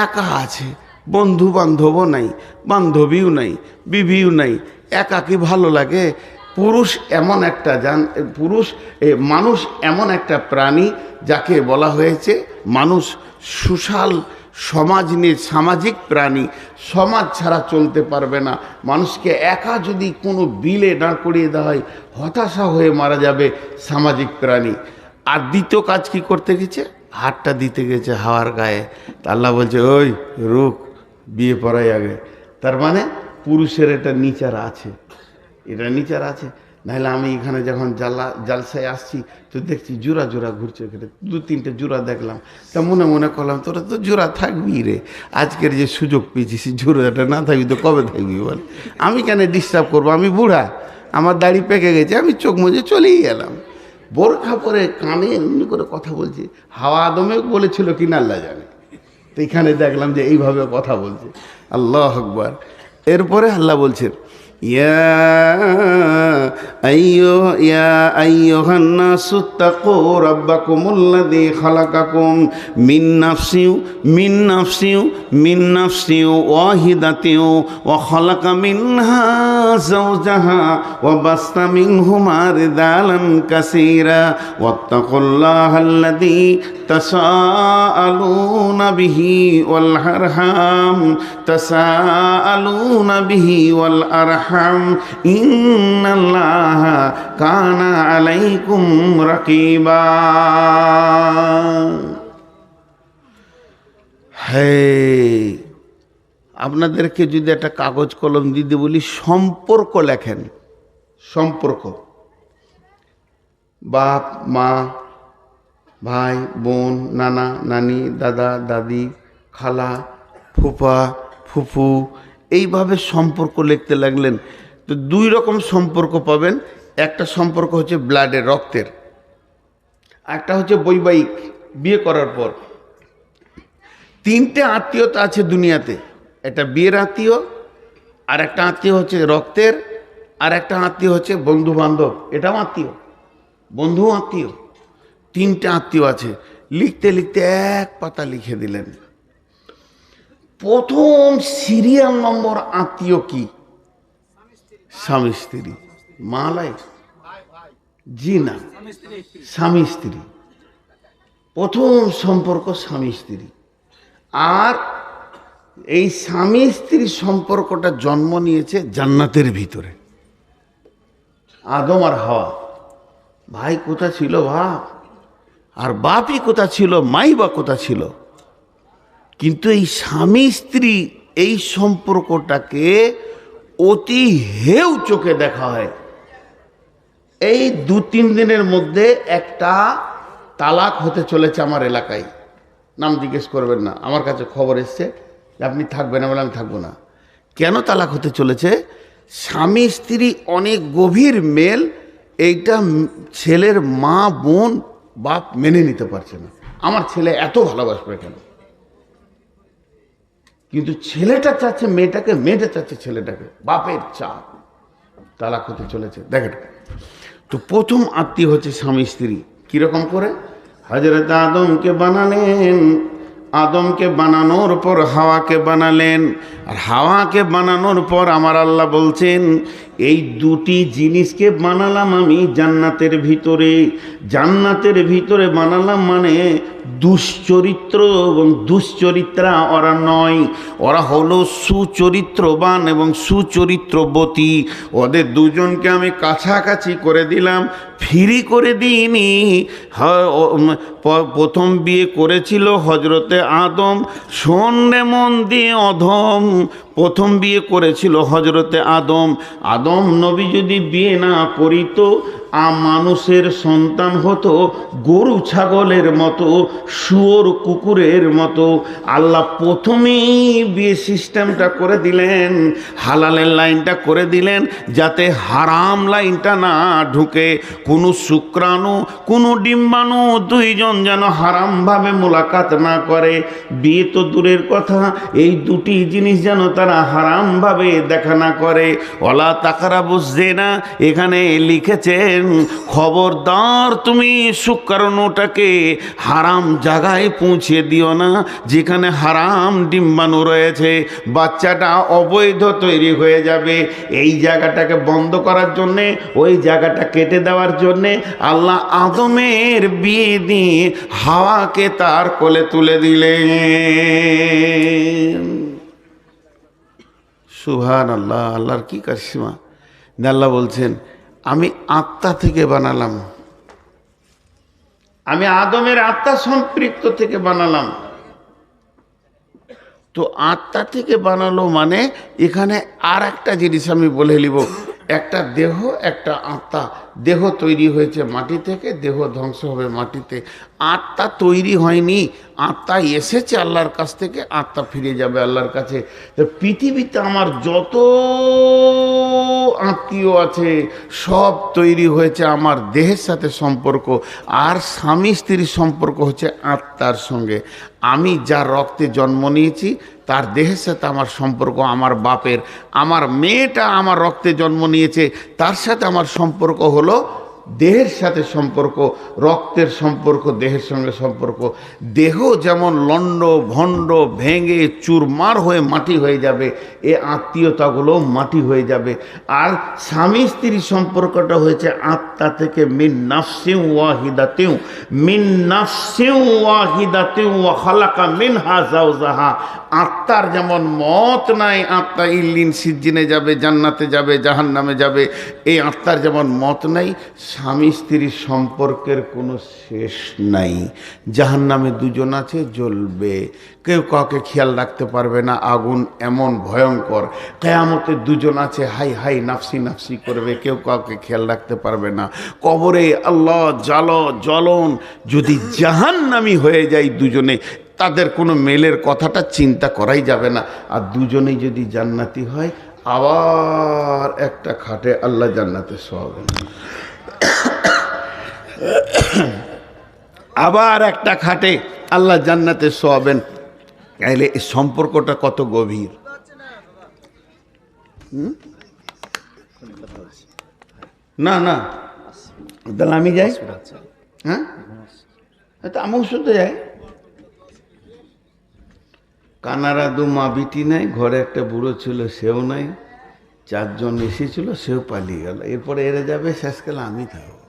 Speaker 1: একা আছে, বন্ধু বান্ধবও নাই, বান্ধবীও নাই, বিবিও নাই, একাকি ভালো লাগে। পুরুষ এমন একটা মানুষ এমন একটা প্রাণী যাকে বলা হয়েছে মানুষ সোশ্যাল, সমাজ নিয়ে সামাজিক প্রাণী। সমাজ ছাড়া চলতে পারবে না। মানুষকে একা যদি কোনো বিলে দাঁড় করিয়ে দেওয়া হয়, হতাশা হয়ে মারা যাবে। সামাজিক প্রাণী। আর দ্বিতীয় কাজ কি করতে গেছে? হাতটা দিতে গেছে হাওয়ার গায়ে। তা আল্লাহ বলছে ওই রুক, বিয়ে পড়াই আগে। তার মানে পুরুষের এটা নিচার আছে, এটা নিচার আছে। নাহলে আমি এখানে যখন জালসায় আসছি তো দেখছি জোড়া জোড়া ঘুরছে, এখানে 2-3টে জোড়া দেখলাম। তা মনে মনে করলাম তোরা তো জোড়া থাকবি রে, আজকের যে সুযোগ পেয়েছিস জোড়াটা না থাকবি তো কবে থাকবি বল? আমি কেন ডিস্টার্ব করবো? আমি বুড়া, আমার দাড়ি পেকে গেছে, আমি চোখ মুজে চলেই গেলাম। বোরখা পরে কানে এমনি করে কথা বলছি। হাওয়া আদমে বলেছিল কি না আল্লাহ জানে। তো এখানে দেখলাম যে এইভাবে কথা বলছে। আল্লাহু আকবার। এরপরে আল্লাহ বলছেন يا أيها الناس اتقوا ربكم الذي خلقكم من نفس واحدة وخلق منها زوجها وبث منهما رجالا كثيرا واتقوا الله الذي تساءلون به والأرحام إن الله كان عليكم رقيبا আপনাদেরকে যদি একটা কাগজ কলম দিতে বলি সম্পর্ক লেখেন, সম্পর্ক, বাপ মা, ভাই বোন, নানা নানি, দাদা দাদি, খালা ফুফা ফুফু, এইভাবে সম্পর্ক লিখতে লাগলেন তো দুই রকম সম্পর্ক পাবেন। একটা সম্পর্ক হচ্ছে ব্লাডের, রক্তের, একটা হচ্ছে বৈবাহিক, বিয়ে করার পর। তিনটে আত্মীয়তা আছে দুনিয়াতে, একটা বিয়ের আত্মীয়, আর একটা আত্মীয় হচ্ছে রক্তের, আর একটা আত্মীয় হচ্ছে বন্ধু বান্ধব, এটাও আত্মীয়, বন্ধু আত্মীয়। তিনটে আত্মীয় আছে। লিখতে লিখতে এক পাতা লিখে দিলেন। প্রথম সিরিয়াল নম্বর আত্মীয় কি? স্বামী স্ত্রী। মালাই জি না, স্বামী স্ত্রী। প্রথম সম্পর্ক স্বামী স্ত্রী। আর এই স্বামী স্ত্রীর সম্পর্কটা জন্ম নিয়েছে জান্নাতের ভিতরে। আদম আর হাওয়া। ভাই কোথা ছিল বাপ, আর বাপই কোথা ছিল, মাই বা কোথা ছিল। কিন্তু এই স্বামী স্ত্রী এই সম্পর্কটাকে অতি হেউ চোখে দেখা হয়। এই 2-3 দিনের মধ্যে একটা তালাক হতে চলেছে আমার এলাকায়। নাম জিজ্ঞেস করবেন না, আমার কাছে খবর এসছে যে আপনি থাকবেন, বলে আমি থাকবো না। কেন তালাক হতে চলেছে? স্বামী স্ত্রী অনেক গভীর মেল, এইটা ছেলের মা বোন বাপ মেনে নিতে পারছে না। আমার ছেলে এত ভালোবাসবে কেন? কিন্তু ছেলেটা চাচ্ছে মেয়েটাকে, মেয়েটা চাচ্ছে ছেলেটাকে, বাপের চাপ। তালাক হতে চলেছে। দেখেন তো প্রথম আত্মীয় হচ্ছে স্বামী স্ত্রী। কিরকম করে? হযরত আদমকে বানালেন, আদমকে বানানোর পর হাওয়াকে বানালেন, আর হাওয়াকে বানানোর পর আমার আল্লাহ বলছেন এই দুটি জিনিসকে বানালাম আমি জান্নাতের ভিতরে। জান্নাতের ভিতরে বানালাম মানে দুশ্চরিত্র এবং দুশ্চরিত্রা ওরা নয়, ওরা হলো সুচরিত্রবান এবং সুচরিত্রবতী। ওদের দুজনকে আমি কাছাকাছি করে দিলাম, ফ্রি করে দিইনি। প্রথম বিয়ে করেছিল হজরতে আদম। শোনে মন দিয়ে অধম, প্রথম বিয়ে করেছিল হজরতে আদম। আদম নবী যদি বিয়ে না করিত, মানুষের সন্তান হতো গরু ছাগলের মতো, শুয়োর কুকুরের মতো। আল্লাহ প্রথমেই বিয়ে সিস্টেমটা করে দিলেন, হালালের লাইনটা করে দিলেন, যাতে হারাম লাইনটা না ঢুকে। কোনো শুক্রাণু, কোনো ডিম্বাণু দুইজন যেন হারামভাবে মোলাকাত না করে। বিয়ে তো দূরের কথা, এই দুটি জিনিস যেন তারা হারামভাবে দেখা না করে। ওলা তাকারাবুস জিনা, এখানে লিখেছেন খবরদার তুমি শুক্রাণুটাকে হারাম জায়গায় পৌঁছে দিও না, যেখানে হারাম ডিম্বাণু রয়েছে। বাচ্চাটা অবৈধ তৈরি হয়ে যাবে। এই জায়গাটাকে বন্ধ করার জন্যে, ওই জায়গাটা কেটে দেওয়ার জন্যে আল্লাহ আদমের বিয়ে দিয়ে হাওয়াকে তার কোলে তুলে দিলেন। সুবহানাল্লাহ। আল্লাহর কি কারিশমা! আল্লাহ বলছেন আমি আত্মা থেকে বানালাম, আমি আদমের আত্মা সম্পৃক্ত থেকে বানালাম। তো আত্মা থেকে বানালো মানে এখানে আর একটা জিনিস আমি বলে নিব, একটা দেহ একটা আত্মা। দেহ তৈরি হয়েছে মাটি থেকে, দেহ ধ্বংস হবে মাটিতে। আত্মা তৈরি হয়নি, আত্মা এসেছে আল্লাহর কাছ থেকে, আত্মা ফিরে যাবে আল্লাহর কাছে। তো পৃথিবীতে আমার যত আত্মীয় আছে সব তৈরি হয়েছে আমার দেহের সাথে সম্পর্ক, আর স্বামী স্ত্রীর সম্পর্ক হচ্ছে আত্মার সঙ্গে। আমি যার রক্তে জন্ম নিয়েছি তার দেহের সাথে আমার সম্পর্ক আমার বাপের, আমার মেয়েটা আমার রক্তে জন্ম নিয়েছে তার সাথে আমার সম্পর্ক হলো দেহের সাথে সম্পর্ক, রক্তের সম্পর্ক, দেহের সঙ্গে সম্পর্ক। দেহ যেমন লণ্ড ভণ্ড ভেঙে চুরমার হয়ে মাটি হয়ে যাবে, এ আত্মীয়তাগুলো মাটি হয়ে যাবে। আর স্বামী স্ত্রীর সম্পর্কটা হয়েছে আত্মা থেকে, মিন নাফসিন ওয়াহিদাতিন, মিন নাফসিন ওয়াহিদাতিন ওয়া খালাকা মিনহা যাওজাহা। আত্মার যেমন মত নাই, আত্মা ইল্লিন সিজ্জিনে যাবে, জান্নাতে যাবে, জাহান্নামে যাবে, এই আত্মার যেমন মত নাই, স্বামী স্ত্রীর সম্পর্কের কোনো শেষ নাই। জাহান্নামে দুজন আছে, জ্বলবে, কেউ কাউকে খেয়াল রাখতে পারবে না, আগুন এমন ভয়ঙ্কর। কিয়ামতে দুজন আছে, হাই হাই নাফসি নাফসি করবে, কেউ কাউকে খেয়াল রাখতে পারবে না। কবরে আল্লাহ জ্বলন। যদি জাহান্নামী হয়ে যায় দুজনে, তাদের কোনো মেলের কথাটা চিন্তা করাই যাবে না। আর দুজনেই যদি জান্নাতি হয়, আবার একটা খাটে আল্লাহ জান্নাতে শোয়াবেন, আবার একটা খাটে আল্লাহ জান্নাতে শোয়াবেন। তাইলে এই সম্পর্কটা কত গভীর। না না, তাহলে আমি যাই, হ্যাঁ তো আমিও শুনতে যাই। কানারা দু মা বিটি নাই, ঘরে একটা বুড়ো ছিল সেও নাই, চারজন এসেছিল সেও পালিয়ে গেল, এরপরে এরা যাবে, শেষকালে আমি থাকবো।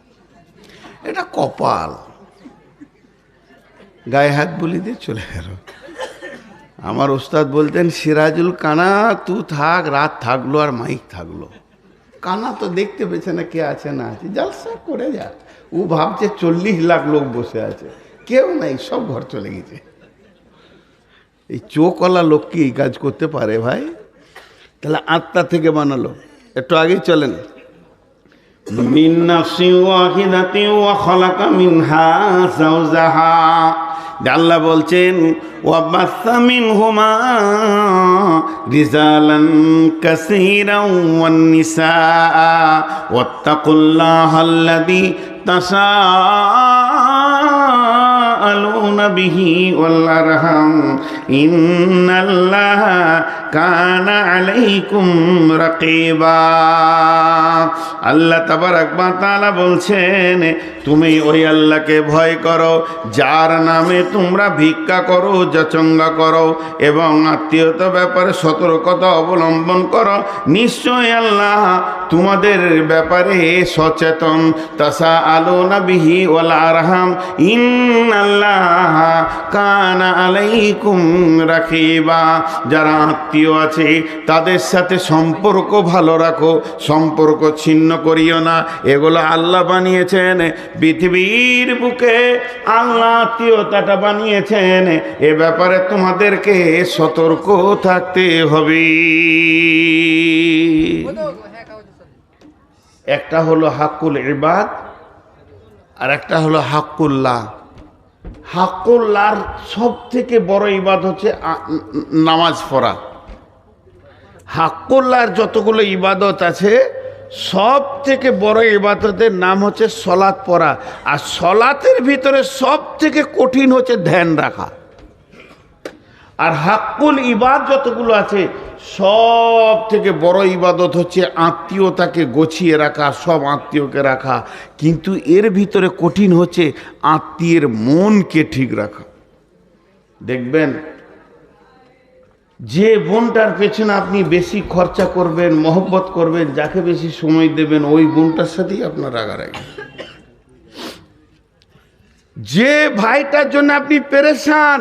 Speaker 1: এটা কপাল, গায়ে হাত বলি দিয়ে চলে গেল। আমার ওস্তাদ বলতেন, সিরাজুল কানা তু থাক, রাত থাকলো আর মাইক থাকলো। কানা তো দেখতে পেয়েছে না কে আছে না আছে, জালসা করে যা। ও ভাবছে 40 লাখ লোক বসে আছে, কেউ নাই, সব ঘর চলে গেছে। এই চোখওয়ালা লোক কি এই কাজ করতে পারে ভাই? তাহলে আত্মা থেকে বানালো। একটু আগেই চলেন, মিন নাফসিন ওয়াহিদাতিন ওয়া খালাকা মিনহা যাওজাহা। আল্লাহ বলছেন, ওয়া বাসসা মিনহুমা রিজালান কাসীরান ওয়ান নিসা ওয়াত্তাকুল্লাহাল্লাযী তাসাআলুনা বিহি ওয়াল আরহাম ইন্নাল্লাহা কানা আলাইকুম রাকিবা। আল্লাহ তাবারাক ওয়া তাআলা বলছেন, তুমি ওই আল্লাহকে ভয় করো যার নামে তোমরা ভিক্ষা করো, যাচঙ্গা করো এবং আত্মীয়তা ব্যাপারে সতর্কতা অবলম্বন করো। নিশ্চয় আল্লাহ তোমাদের ব্যাপারে সচেতন। তাসাআলুনা বিহি ওয়াল আরহাম ইন্নাল্লাহা কানা আলাইকুম রাকিবা। যারা আত্মীয় আছে তাদের সাথে সম্পর্ক ভালো রাখো, সম্পর্ক ছিন্ন করিও না। এগুলো আল্লাহ বানিয়েছেন, পৃথিবীর বুকে আল্লাহ আত্মীয়তাটা বানিয়েছেন। এ ব্যাপারে তোমাদেরকে সতর্ক থাকতে হবে। একটা হলো হাক্কুল ইবাদ আর একটা হলো হাক্কুল্লাহ। হাক্কুল্লাহর সব থেকে বড় ইবাদত হচ্ছে নামাজ পড়া। হাক্কুল্লাহর যতগুলো ইবাদত আছে সব থেকে বড় ইবাদতের নাম হচ্ছে সলাত পড়া। আর সলাতের ভিতরে সব থেকে কঠিন হচ্ছে ধ্যান রাখা। আর হাক্কুল ইবাদ যতগুলো আছে সব থেকে বড় ইবাদত হচ্ছে আত্মীয়তাকে গছিয়ে রাখা, সব আত্মীয়কে রাখা। কিন্তু এর ভিতরে কঠিন হচ্ছে আত্মীয়ের মনকে ঠিক রাখা। দেখবেন যে বোনটার পেছনে আপনি বেশি খরচা করবেন, মহব্বত করবেন, যাকে বেশি সময় দেবেন, ওই বোনটার সাথেই আপনার রাগারাগি। যে ভাইটার জন্য আপনি পেরেশান,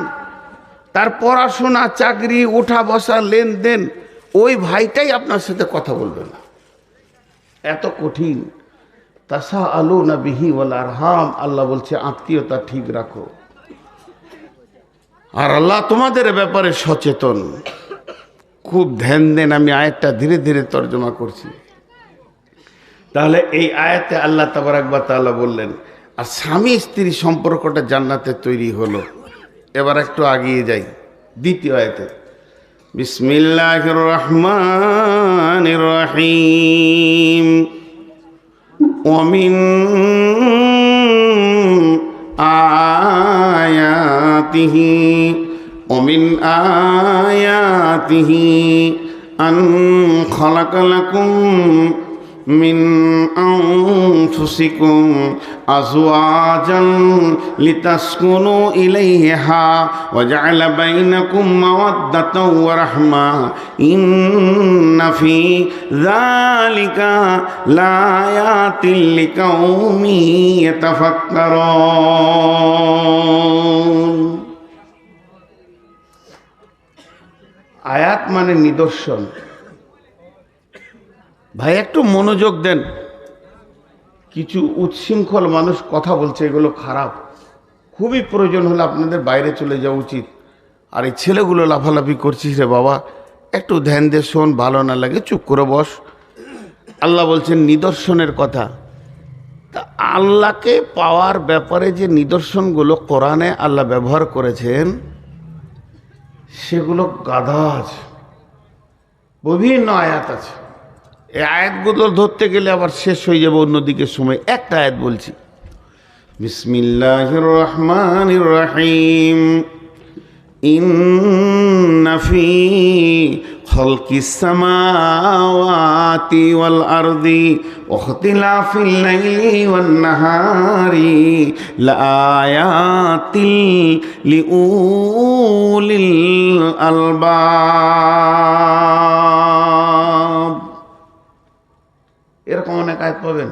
Speaker 1: তার পড়াশোনা, চাকরি, ওঠা বসা, লেনদেন, ওই ভাইটাই আপনার সাথে কথা বলবে না। এত কঠিন। তাসাআলুনা বিহি ওয়াল আরহাম, আল্লাহ বলছে আত্মীয়তা ঠিক রাখো। আর আল্লাহ তোমাদের ব্যাপারে সচেতন। খুব ধ্যান দেন, আমি আয়াতটা ধীরে ধীরে তর্জমা করছি। তাহলে এই আয়াতে আল্লাহ তাবারাক ওয়া তাআলা বললেন, আর স্বামী স্ত্রী সম্পর্কটা জান্নাতে তৈরি হলো। এবার একটু আগিয়ে যাই দ্বিতীয় আয়াতে। বিসমিল্লাহির রহমানির রহিম। ওমিন আয়াতিহি ওমিন আয়াতিহি আন খালাকা লাকুম মিন আনফুসিকুম আজওয়াজান লিতাসকুনু ইলাইহা ওয়া জাআলা বাইনাকুম মাওয়াদ্দাতাও ওয়া রাহমা ইন্না ফি যালিকা লায়াতিল লিকাউমি ইয়াতাফাক্কারুন। আয়াত মানে নিদর্শন। ভাই একটু মনোযোগ দেন, কিছু উচ্ছৃঙ্খল মানুষ কথা বলছে, এগুলো খারাপ। খুবই প্রয়োজন হলে আপনাদের বাইরে চলে যাওয়া উচিত। আর এই ছেলেগুলো লাফালাফি করছিস রে বাবা, একটু ধ্যান দিয়ে শোন, ভালো না লাগে চুপ করে বস। আল্লাহ বলছেন নিদর্শনের কথা। তা আল্লাহকে পাওয়ার ব্যাপারে যে নিদর্শনগুলো কোরআনে আল্লাহ ব্যবহার করেছেন সেগুলো গাধা আছে, বিভিন্ন আয়াত আছে। এই আয়াতগুলো ধরতে গেলে আবার শেষ হয়ে যাবে অন্যদিকে সময়। একটা আয়াত বলছি, বিসমিল্লাহির রহমানির রহিম। ইন্না ফি খালকিস সামাওয়াতি ওয়াল আরদি ওয়া ইখতিলাফিল লাইলি ওয়ান নাহারি লাআয়াতিল লিউলিল আলবাব। এরকম অনেক আয়াত পাবেন,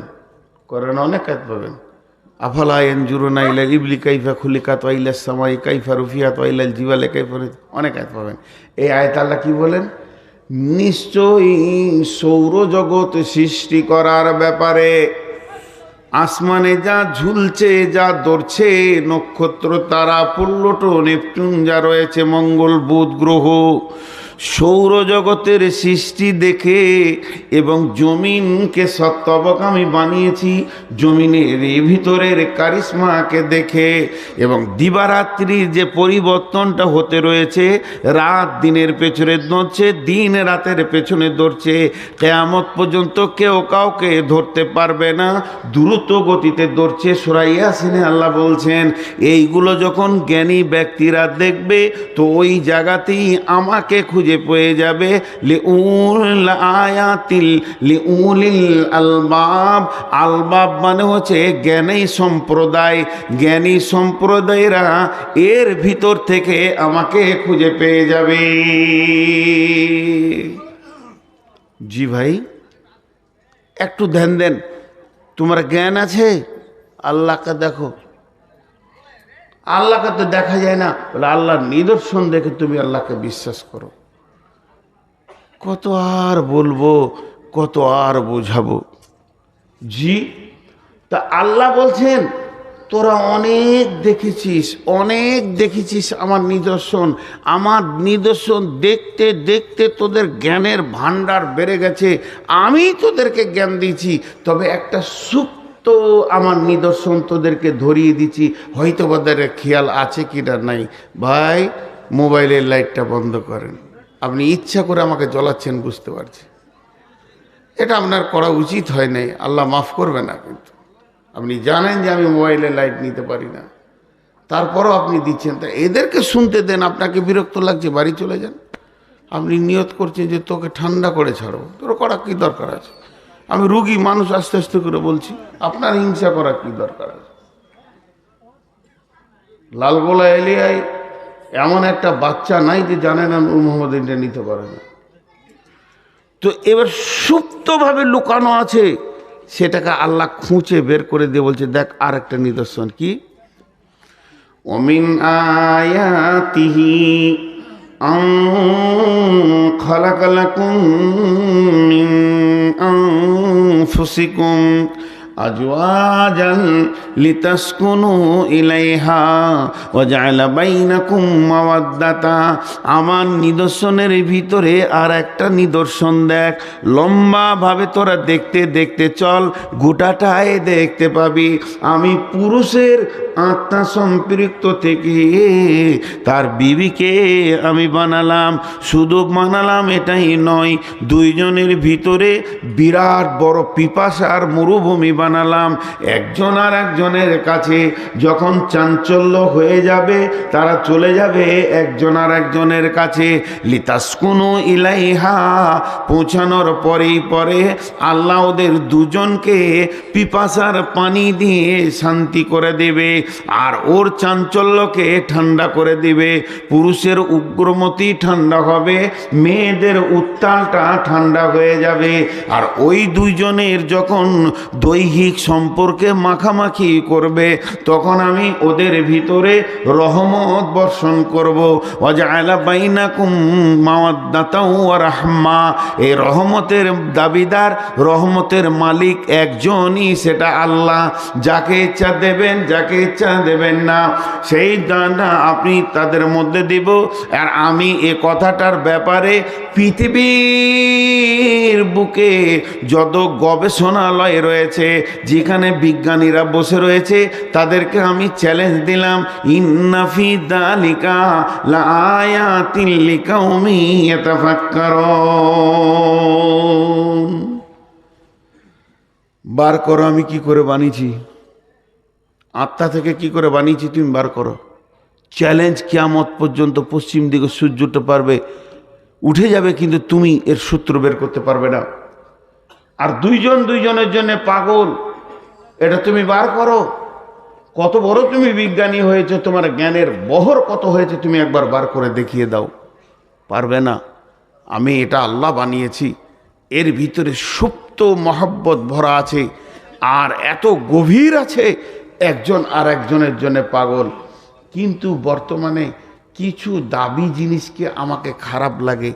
Speaker 1: কোরআনে অনেক আয়াত পাবেন। আফালা ইয়ানজুরুনা ইলাল ইবলি কাইফা খুলিকাত ওয়া ইলাস সামাই কাইফা রুফিয়াত ওয়া ইলাল জিবালি কাইফা, অনেক আয়াত পাবেন। এই আয়াত আল্লাহ কি বলেন? নিশ্চয়ই সৌরজগৎ সৃষ্টি করার ব্যাপারে, আসমানে যা ঝুলছে, যা দৌড়ছে, নক্ষত্র, তারা, প্লুটো, নেপচুন যা রয়েছে, মঙ্গল, বুধ গ্রহ, সৌরজগতের সৃষ্টি দেখে এবং জমিনকে সত্যবক আমি বানিয়েছি, জমিনের ভিতরের কারিশমাকে দেখে এবং দিবারাত্রির যে পরিবর্তনটা হতে রয়েছে, রাত দিনের পেছনে দৌড়ছে, দিন রাতের পেছনে দৌড়ছে, কিয়ামত পর্যন্ত কেউ কাউকে ধরতে পারবে না, দ্রুত গতিতে দৌড়ছে। সূরা ইয়াসিনে আল্লাহ বলছেন এইগুলো যখন জ্ঞানী ব্যক্তিরা দেখবে তো ওই জায়গাতেই আমাকে খুঁজে পেয়ে যাবে। লিউল আয়াতিল লিউলিল আলবাব। আলবাব মানে হচ্ছে জ্ঞানী সম্প্রদায়। জ্ঞানী সম্প্রদায়রা এর ভিতর থেকে আমাকে খুঁজে পেয়ে যাবে। জি ভাই, একটু ধ্যান দেন। তোমার জ্ঞান আছে, আল্লাহকে দেখো। আল্লাহকে তো দেখা যায় না, বলে আল্লাহর নিদর্শন দেখে তুমি আল্লাহকে বিশ্বাস করো। কত আর বলবো, কত আর বোঝাবো। জি, তা আল্লাহ বলছেন তোরা অনেক দেখেছিস আমার নিদর্শন। আমার নিদর্শন দেখতে দেখতে তোদের জ্ঞানের ভান্ডার বেড়ে গেছে। আমি তোদেরকে জ্ঞান দিয়েছি, তবে একটা সুপ্ত আমার নিদর্শন তোদেরকে ধরিয়ে দিচ্ছি, হয়তো ওদের খেয়াল আছে কি না নাই। ভাই মোবাইলের লাইটটা বন্ধ করেন। আপনি ইচ্ছা করে আমাকে জ্বলাচ্ছেন, বুঝতে পারছি, এটা আপনার করা উচিত হয় নাই, আল্লাহ মাফ করবে না। কিন্তু আপনি জানেন যে আমি মোবাইলে লাইট নিতে পারি না, তারপরও আপনি দিচ্ছেন। তা এদেরকে শুনতে দেন। আপনাকে বিরক্ত লাগছে, বাড়ি চলে যান। আপনি নিয়ত করছেন যে তোকে ঠান্ডা করে ছাড়বো, তোর করা কী দরকার আছে? আমি রুগী মানুষ, আস্তে আস্তে করে বলছি, আপনার হিংসা করা কী দরকার আছে? লালগোলা এলিয়ায় এমন একটা বাচ্চা নাই যে জানে না নূর মোহাম্মদ এটা নিতে পারে না। তো এবার সুপ্তভাবে লুকানো আছে, সেটাকে আল্লাহ খুঁচে বের করে দিয়ে বলছে দেখ আর একটা নিদর্শন কি। ওমিন আয়াতিহি আন খালাকা লাকুম মিন আনফুসিকুম আজওয়াজান লিতাসকুনু ইলাইহা ওয়া জাআলা বাইনাকুম মাওয়াদ্দাতা। আমার নিদর্শনের ভিতরে আর একটা নিদর্শন দেখ, লম্বাভাবে তোরা দেখতে দেখতে চল, গোটাটাই দেখতে পাবি। আমি পুরুষের আত্মা সম্পৃক্ত থেকে তার বিবিকে আমি বানালাম। শুধু বানালাম এটাই নয়, দুইজনের ভিতরে বিরাট বড় পিপাসার মরুভূমি বানালাম। একজন আর একজনের কাছে যখন চাঞ্চল্য হয়ে যাবে, তারা চলে যাবে একজন আর একজনের কাছে। লিতাসকুনু ইলাইহা, পৌঁছানোর পরেই পরে আল্লাহ ওদের দুজনকে পিপাসার পানি দিয়ে শান্তি করে দেবে, আর ওর চাঞ্চল্যকে ঠান্ডা করে দিবে। পুরুষের উগ্রমতি ঠান্ডা হবে, মেয়েদের উত্তালটা ঠান্ডা হয়ে যাবে। আর ওই দুইজনের যখন দৈহিক সম্পর্কে মাখামাখি করবে, তখন আমি ওদের ভিতরে রহমত বর্ষণ করব। ওয়াজআলা বাইনাকুম মাওয়াদ্দাতাও ওয়া রাহমা। এই রহমতের দাবিদার, রহমতের মালিক একজনই, সেটা আল্লাহ। যাকে ইচ্ছা দেবেন, যাকে ইচ্ছা দেবেন না, সেই দানটা আপনি তাদের মধ্যে দিব। আর আমি এ কথাটার ব্যাপারে পৃথিবীর বুকে যত গবেষণালয় রয়েছে, যেখানে বিজ্ঞানীরা বসে রয়েছে, তাদেরকে আমি চ্যালেঞ্জ দিলাম, ইন্না ফি যালিকা লাআয়াতিন লিকাউমিন ইয়াতাফাক্কারুন। বার করো আমি কি করে বানিয়েছি, আত্মা থেকে কি করে বানিয়েছি, তুমি বার করো। চ্যালেঞ্জ কিয়ামত পর্যন্ত। পশ্চিম দিকে সূর্যটা পারবে উঠে যাবে, কিন্তু তুমি এর সূত্র বের করতে পারবে না। আর দুইজন দুইজনের জন্য পাগল, এটা তুমি বার করো। কত বড় তুমি বিজ্ঞানী হয়েছে, তোমার জ্ঞানের বহর কত হয়েছে, তুমি একবার বার করে দেখিয়ে দাও। পারবে না। আমি এটা আল্লাহ বানিয়েছি, এর ভিতরে সুপ্ত মহব্বত ভরা আছে, আর এত গভীর আছে, একজন আর একজনের জন্য পাগল। কিন্তু বর্তমানে কিছু দাবি জিনিসকে আমাকে খারাপ লাগে।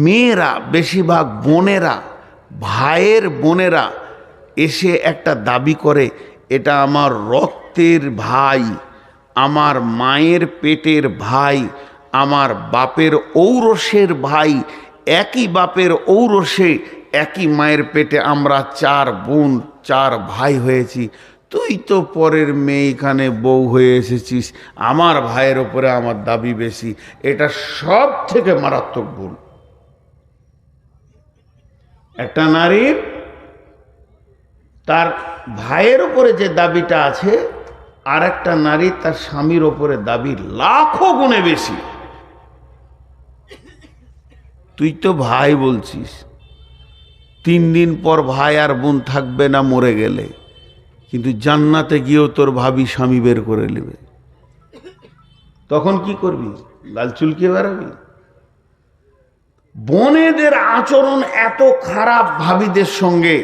Speaker 1: মেয়েরা, বেশিরভাগ বোনেরা, ভাইয়ের বোনেরা এসে একটা দাবি করে, এটা আমার রক্তের ভাই, আমার মায়ের পেটের ভাই, আমার বাপের ঔরসের ভাই, একই বাপের ঔরসে একই মায়ের পেটে আমরা 4 বোন 4 ভাই হয়েছি। তুই তো পরের মেয়ে এখানে বউ হয়ে এসেছিস, আমার ভাইয়ের ওপরে আমার দাবি বেশি। এটা সব থেকে মারাত্মক ভুল। একটা নারীর তার ভাইয়ের ওপরে যে দাবিটা আছে, আর একটা নারী তার স্বামীর ওপরে দাবি লাখো গুণে বেশি। তুই তো ভাই বলছিস, 3 দিন পর ভাই আর বোন থাকবে না মরে গেলে, কিন্তু জান্নাতে গিয়েও তোর ভাবি স্বামী বের করে নেবে। তখন কি করবি? লাল চুলকে বেড়াবি? বোনেদের আচরণ এত খারাপ ভাবিদের সঙ্গে,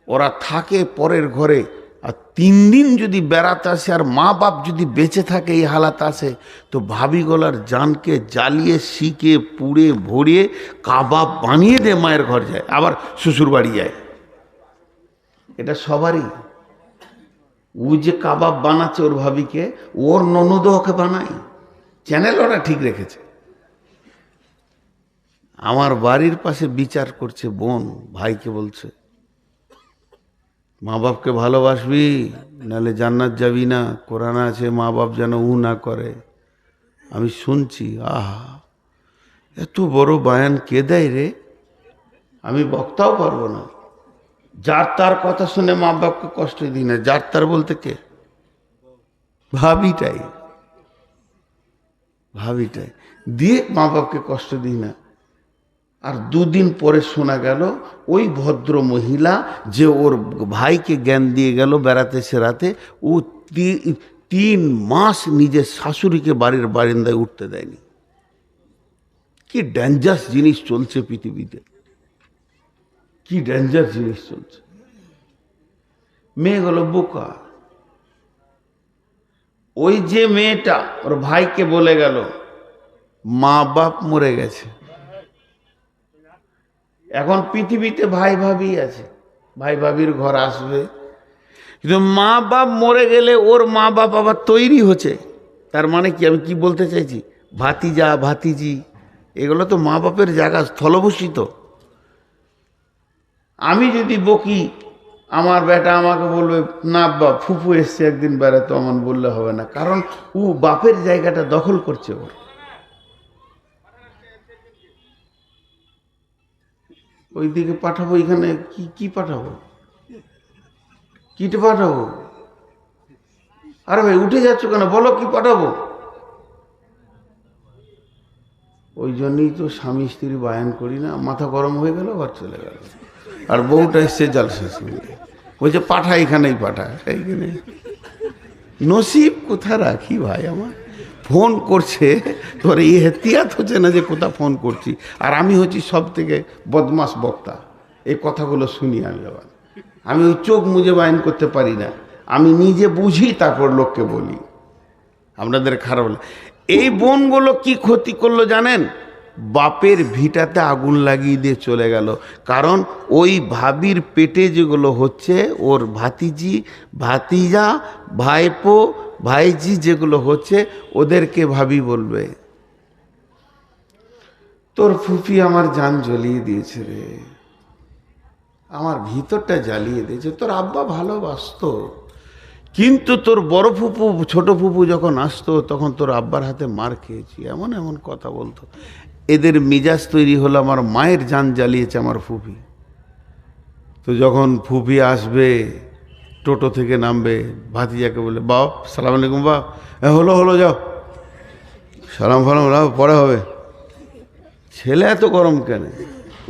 Speaker 1: ওরা থাকে পরের ঘরে, আর 3 দিন যদি বেড়াতে আসে আর মা বাপ যদি বেঁচে থাকে এই হালাত আসে, তো ভাবি গলার জানকে জ্বালিয়ে শিকে পুড়ে ভরিয়ে কাবাব বানিয়ে দে মায়ের ঘর যায়, আবার শ্বশুর বাড়ি যায়। এটা সবারই। ও যে কাবাব বানাচ্ছে ওর ভাবিকে, ওর ননদ ওকে বানায়। চ্যানেল ওরা ঠিক রেখেছে। আমার বাড়ির পাশে বিচার করছে বোন, ভাইকে বলছে, মা বাপকে ভালোবাসবি, নাহলে জান্নাত যাবি না। কোরআনে আছে মা বাপ যেন না করে। আমি শুনছি, আহা, এত বড় বায়ান কে দেয় রে? আমি বক্তাও পারবো না। যার তার কথা শুনে মা বাপকে কষ্ট দিই না। যার তার বলতে কে? ভাবিটাই দিয়ে মা বাপকে কষ্ট দিই না। আর 2 দিন পরে শোনা গেল ওই ভদ্র মহিলা যে ওর ভাইকে জ্ঞান দিয়ে গেল বেড়াতে সেরাতে, ও 3 মাস নিজের শাশুড়িকে বাড়ির বারান্দায় উঠতে দেয়নি। কি ডেঞ্জারাস জিনিস চলছে পৃথিবীতে, কি ডেঞ্জারাস জিনিস চলছে। মেয়েগুলো বোকা। ওই যে মেয়েটা ওর ভাইকে বলে গেল মা বাপ মরে গেছে, এখন পৃথিবীতে ভাই ভাবি আছে, ভাই ভাবির ঘর আসবে। কিন্তু মা বাপ মরে গেলে ওর মা বাপ আবার তৈরি হচ্ছে। তার মানে কি, আমি কি বলতে চাইছি, ভাতিজা ভাতিজি এগুলো তো মা বাপের জায়গা, স্থলভূষিত। আমি যদি বকি, আমার বেটা আমাকে বলবে না বাপ ফুফু এসছে একদিন বেড়াতে, অমন বললে হবে না, কারণ ও বাপের জায়গাটা দখল করছে ওর। ওইদিকে পাঠাবো, এখানে কি পাঠাবো, কিটা পাঠাবো? আরে ভাই উঠে যাচ্ছ কেন, বলো কি পাঠাবো? ওই জন্যই তো স্বামী স্ত্রী বায়ান করি না, মাথা গরম হয়ে গেল ঘর চলে গেল। আর বউটা এসছে জালসা শুনলে, বলছে পাঠা, এখানেই পাঠা, এইখানে। নসিব কোথা রাখি ভাই আমার, ফোন করছে তোর এই হেতিয়াত হচ্ছে না যে কোথা ফোন করছি। আর আমি হচ্ছি সব থেকে বদমাস বক্তা, এই কথাগুলো শুনি আমি। আবার আমি ওই চোখ মুজে বায়ান করতে পারি না, আমি নিজে বুঝি তারপর লোককে বলি। আপনাদের খারাপ লাগে। এই বোনগুলো কি ক্ষতি করলো জানেন? বাপের ভিটাতে আগুন লাগিয়ে দিয়ে চলে গেল। কারণ ওই ভাবির পেটে যেগুলো হচ্ছে, ওর ভাতিজি ভাতিজা ভাইপো ভাইজি যেগুলো হচ্ছে, ওদেরকে ভাবি বলবে তোর ফুফি আমার জান জ্বলিয়ে দিয়েছে রে, আমার ভিতরটা জ্বালিয়ে দিয়েছে। তোর আব্বা ভালোবাসতো, কিন্তু তোর বড় ফুপু ছোট ফুপু যখন আসতো তখন তোর আব্বার হাতে মার খেয়েছি, এমন এমন কথা বলতো। এদের মিজাজ তৈরি হলো আমার মায়ের জান জ্বালিয়েছে আমার ফুফি। তো যখন ফুফি আসবে, টোটো থেকে নামবে, ভাতিজাকে বলে বাপ সালাম আলাইকুম, বাপ হলো যাও, সালাম ফালাম পরে হবে। ছেলে এত গরম কেন?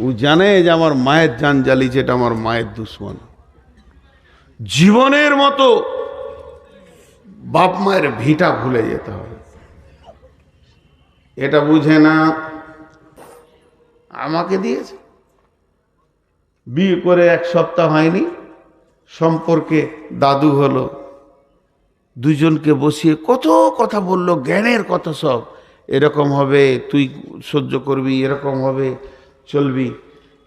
Speaker 1: ও জানে যে আমার মায়ের জান জ্বালিয়েছে, এটা আমার মায়ের দুশ্মন। জীবনের মতো বাপ মায়ের ভিটা ভুলে যেতে হবে, এটা বুঝে না। আমাকে দিয়েছে, বিয়ে করে 1 সপ্তাহ হয়নি, সম্পর্কে দাদু হলো, দুজনকে বসিয়ে কত কথা বললো, জ্ঞানের কথা সব। এরকম হবে তুই সহ্য করবি, এরকম হবে চলবি,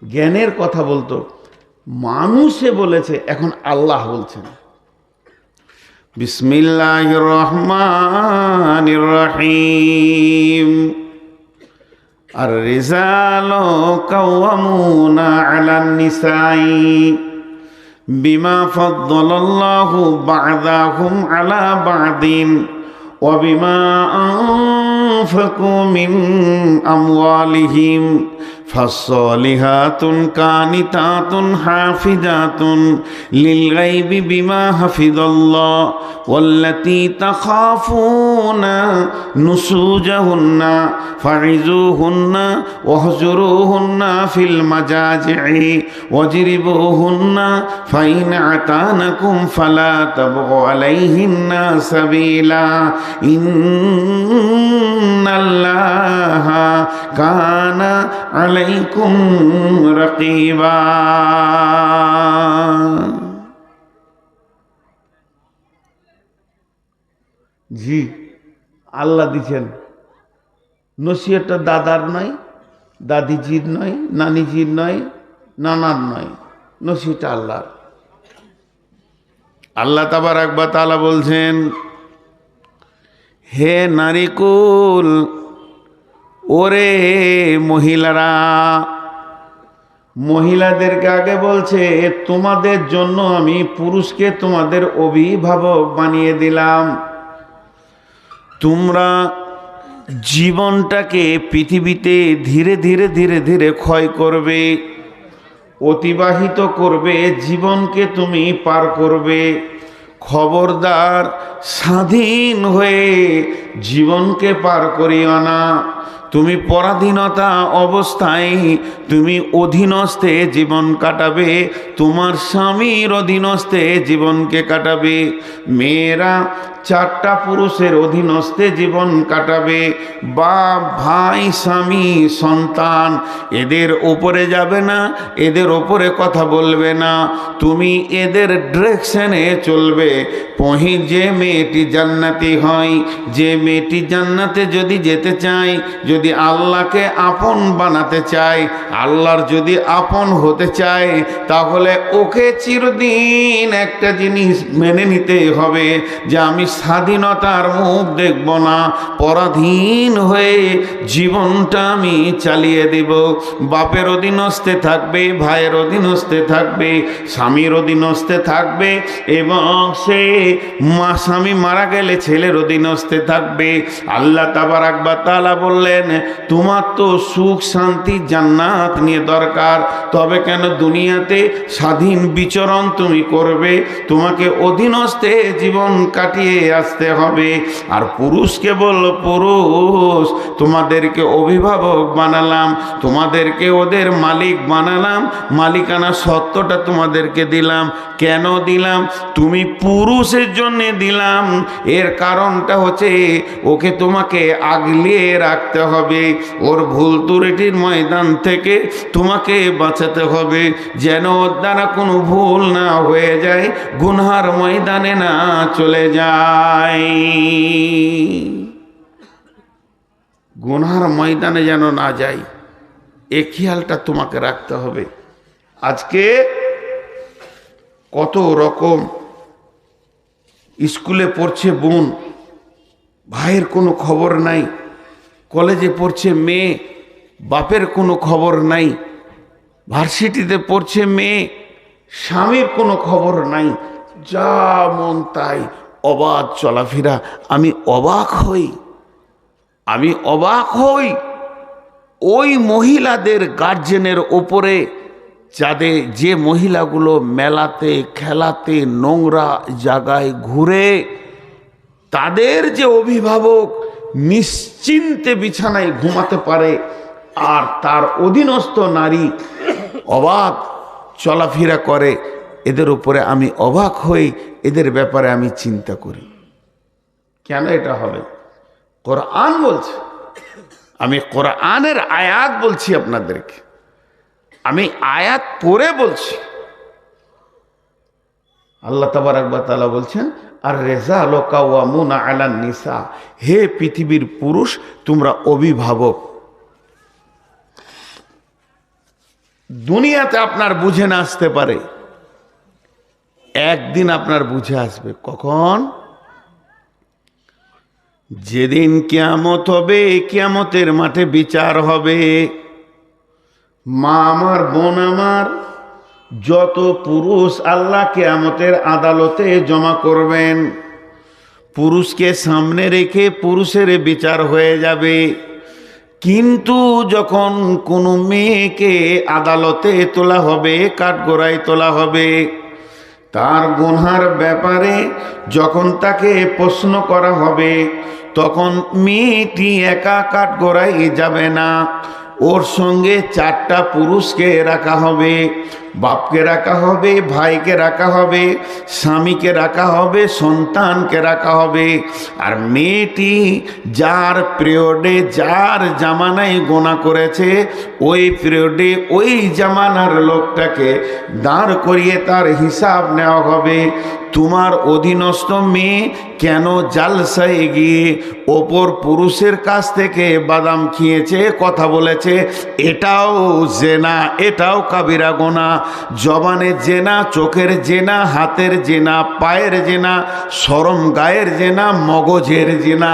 Speaker 1: জ্ঞানের কথা বলতো। মানুষে বলেছে, এখন আল্লাহ বলছেন বিসমিল্লাহির রহমানির রহিম আর রিজালু কাওয়ামুনা আলান নিসাই বিমা ফাদ্দালাল্লাহু বা'দাহুম আলা বা'দিন ওয়া বিমা আনফাকু মিন আমওয়ালিহিম ফাসসালিহাতুন কানিতাতুন হাফিজাতুন লিল গায়বি বিমা হাফিজাল্লাহ ওয়াল্লাতী তাখাফুনা নুশুজাহুন্না ফাইজুহুন্না ওয়াহজুরুহুন্না ফিল মাজাজি'i ওয়াজরিবুহুন্না ফাইন আতানাকুম ফালা তাবগু আলাইহিন্না সাবিলা ইন্নাল্লাহা কানা আলাইকুম রাকিবা। জি আল্লাহ দিচ্ছেন। নসিহতটা দাদার নয়, দাদিজির নয়, নানিজির নয়, নানার নয়, নসিহতটা আল্লাহর। আল্লাহ তাবারক ওয়া তাআলা বলছেন, হে নারীকুল, ওরে মহিলারা, মহিলাদেরকে আগে বলছে তোমাদের জন্য আমি পুরুষকে তোমাদের অভিভাবক বানিয়ে দিলাম। তোমরা জীবনটাকে পৃথিবীতে ধীরে ধীরে ধীরে ধীরে ক্ষয় করবে, অতিবাহিত করবে, জীবনকে তুমি পার করবে। খবরদার স্বাধীন হয়ে জীবনকে পার করিও না। তুমি পরাধীনতা অবস্থায় তুমি অধীনস্থে জীবন কাটাবে, তোমার স্বামীর অধীনস্থে জীবনকে কাটাবে। মেয়েরা চারটা পুরুষের অধীনস্থে জীবন কাটাবে। বাপ, ভাই, স্বামী, সন্তান, এদের ওপরে যাবে না, এদের ওপরে কথা বলবে না, তুমি এদের ডিরেকশনে চলবে। যে মেয়েটি জান্নাতি হয়, যে মেয়েটি জান্নাতে যদি যেতে চায়, যদি আল্লাহকে আপন বানাতে চায়, আল্লাহর যদি আপন হতে চায়, তাহলে ওকে চিরদিন একটা জিনিস মেনে নিতে হবে যে আমি স্বাধীনতার মুখ দেখব না, পরাধীন হয়ে জীবনটা আমি চালিয়ে দেব। বাপের অধীনস্থে থাকবে, ভাইয়ের অধীনস্থে থাকবে, স্বামীর অধীনস্থে থাকবে, এবং সে স্বামী মারা গেলে ছেলের অধীনস্থে থাকবে। আল্লাহ তাবারাক ওয়া তাআলা বললেন, তোমার তো সুখ শান্তি জান্নাত নিয়ে দরকার, তবে কেন দুনিয়াতে স্বাধীন বিচরণ তুমি করবে? তোমাকে অধীনস্থে জীবন কাটিয়ে আসতে হবে। আর পুরুষকে বলল, পুরুষ তোমাদেরকে অভিভাবক বানালাম, তোমাদেরকে ওদের মালিক বানালাম, মালিকানা সত্ত্বটা তোমাদেরকে দিলাম। কেন দিলাম? তুমি পুরুষের জন্য দিলাম। এর কারণটা হচ্ছে ওকে তোমাকে আগলিয়ে রাখতে হবে, ওর ভুল ত্রুটির ময়দান থেকে তোমাকে বাঁচাতে হবে, যেন ওর দ্বারা কোনো ভুল না হয়ে যায়, গুনহার ময়দানে না চলে যায়, গুনহার ময়দানে যেন না যায়। এ খেয়ালটা তোমাকে রাখতে হবে। আজকে কত রকম স্কুলে পড়ছে বোন, ভাইয়ের কোনো খবর নাই, কলেজে পড়ছে মেয়ে, বাপের কোনো খবর নাই, ভার্সিটিতে পড়ছে মেয়ে, স্বামীর কোনো খবর নাই, যা মন তাই অবাধ চলাফেরা। আমি অবাক হই, আমি অবাক হই ওই মহিলাদের গার্জেনের ওপরে, যাদের যে মহিলাগুলো মেলাতে খেলাতে নোংরা জায়গায় ঘুরে, তাদের যে অভিভাবক নিশ্চিন্তে বিছানায় ঘুমাতে পারে, আর তার অধীনস্থ নারী অবাধ চলাফেরা করে, এদের উপরে আমি অবাক হই, এদের ব্যাপারে আমি চিন্তা করি কেন এটা হবে। কোরআন বলছে, আমি কোরআনের আয়াত বলছি আপনাদেরকে, আমি আয়াত পড়ে বলছি। আল্লাহ তাবারাক ওয়া তাআলা বলছেন, আর রিজালু কাওয়ামুনা আলান নিসা, হে পৃথিবীর পুরুষ তোমরা অভিভাবক। দুনিয়াতে আপনার বুঝে না আসতে পারে, একদিন আপনার বুঝে আসবে। কখন? যেদিন কিয়ামত হবে, কিয়ামতের মাঠে বিচার হবে। মা আমার, বোন আমার, যত পুরুষ আল্লাহ কিয়ামতের আদালতে জমা করবেন, পুরুষকে সামনে রেখে পুরুষের বিচার হয়ে যাবে। কিন্তু যখন কোনো মেয়েকে আদালতে তোলা হবে, কাঠগড়ায় তোলা হবে, তার গুনহার ব্যাপারে যখন তাকে প্রশ্ন করা হবে, তখন মেয়েটি একা কাঠগড়ায় যাবে না, ওর সঙ্গে চারটা পুরুষকে রাখা হবে। বাপকে রাখা হবে, ভাইকে রাখা হবে, স্বামীকে রাখা হবে, সন্তানকে রাখা হবে। আর মেয়েটি যার পিরিয়ডে, যার জামানায় গোনা করেছে, ওই পিরিয়ডে ওই জামানার লোকটাকে দাঁড় করিয়ে তার হিসাব নেওয়া হবে। তোমার অধীনস্থ মেয়ে কেন জালসায় গিয়ে অপর পুরুষের কাছ থেকে বাদাম খেয়েছে, কথা বলেছে, এটাও জেনা, এটাও কাবিরা গোনা। জবানে জেনা, চোখের জেনা, হাতের জেনা, পায়ের জেনা, শরম গায়ের জেনা, মগজের জেনা,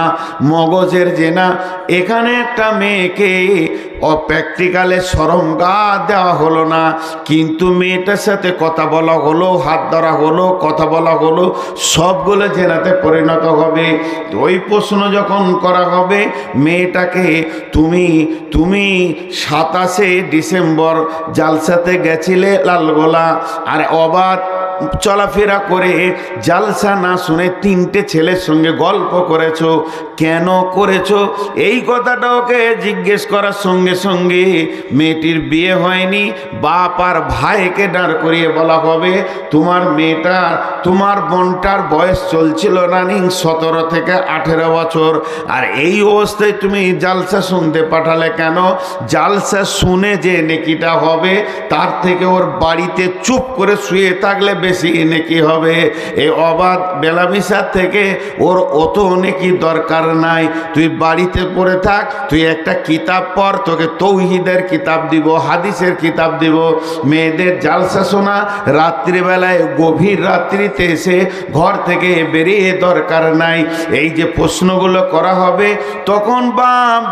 Speaker 1: মগজের জেনা। এখানে একটা মেয়েকে প্র্যাকটিক্যালে শরম গা দেওয়া হলো না, কিন্তু মেয়েটার সাথে কথা বলা হলো, হাত ধরা হলো, কথা বলা হলো, সবগুলো জেনাতে পরিণত হবে। ওই প্রশ্ন যখন করা হবে মেয়েটাকে, তুমি 27শে ডিসেম্বর জালসাতে গেছিলে লালগোলা, আর অবাধ চলাফেরা করে জালসা না শুনে তিনটে ছেলের সঙ্গে গল্প করেছো, কেন করেছো? এই কথাটা ওকে জিজ্ঞেস করার সঙ্গে সঙ্গে মেয়েটির বিয়ে হয়নি, বাপ আর ভাইকে দাঁড় করিয়ে বলা হবে, তোমার মেয়েটার, তোমার বোনটার বয়স চলছিল রানিং 17 থেকে 18 বছর, আর এই অবস্থায় তুমি জালসা শুনতে পাঠালে কেন? জালসা শুনে যে নেকিটা হবে তার থেকে ওর বাড়িতে চুপ করে শুয়ে থাকলে বেশি নেকি হবে। এই অবাধ বেলামিশার থেকে ওর অত নেকি দরকার নাই। তুই বাড়িতে পড়ে থাক, তুই একটা কিতাব পড়, তোকে তৌহিদের কিতাব দিব, হাদিসের কিতাব দিব। মেয়েদের জালসা শোনা রাত্রিবেলায়, গভীর রাত্রিতে এসে ঘর থেকে বেরিয়ে দরকার নাই। এই যে প্রশ্নগুলো করা হবে, তখন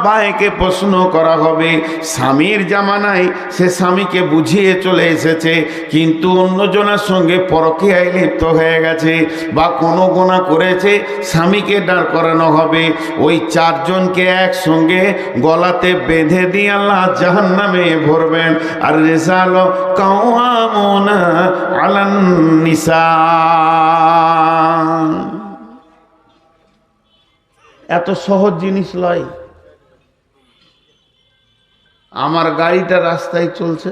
Speaker 1: ভাইকে প্রশ্ন করা হবে। স্বামীর জামানায় সে স্বামীকে বুঝিয়ে চলে এসেছে, কিন্তু অন্যজনের সঙ্গে পরকীয়ায় লিপ্ত হয়ে গেছে বা কোনো গোনা করেছে, স্বামীকে দাঁড় করানো হবে। ওই চারজনকে একসঙ্গে গলাতে বেঁধে দিয়ে আল্লাহ জাহান্নামে ভরবেন। আর রিজাল কাওয়ামুনা আলান নিসা। এত সহজ জিনিস লয়। আমার গাড়িটা রাস্তায় চলছে,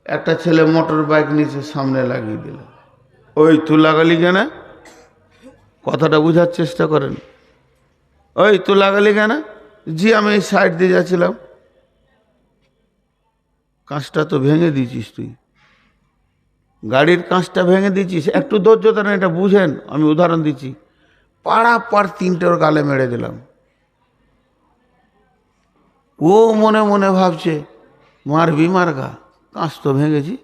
Speaker 1: একটা ছেলে মোটর বাইক নিচে সামনে লাগিয়ে দিল। ওই তুই লাগালি কেন? কথাটা বোঝার চেষ্টা করেন। ওই তুই লাগালি কেন? জি আমি সাইড দিয়ে যাচ্ছিলাম। কাঁচটা তো ভেঙে দিয়েছিস, তুই গাড়ির কাঁচটা ভেঙে দিয়েছিস। একটু ধৈর্যতা না, এটা বুঝেন, আমি উদাহরণ দিচ্ছি। পাড়া পাড় তিনটে ওর গালে মেরে দিলাম। ও মনে মনে ভাবছে মারবি মারগা, কাঁচ তো ভেঙেছি,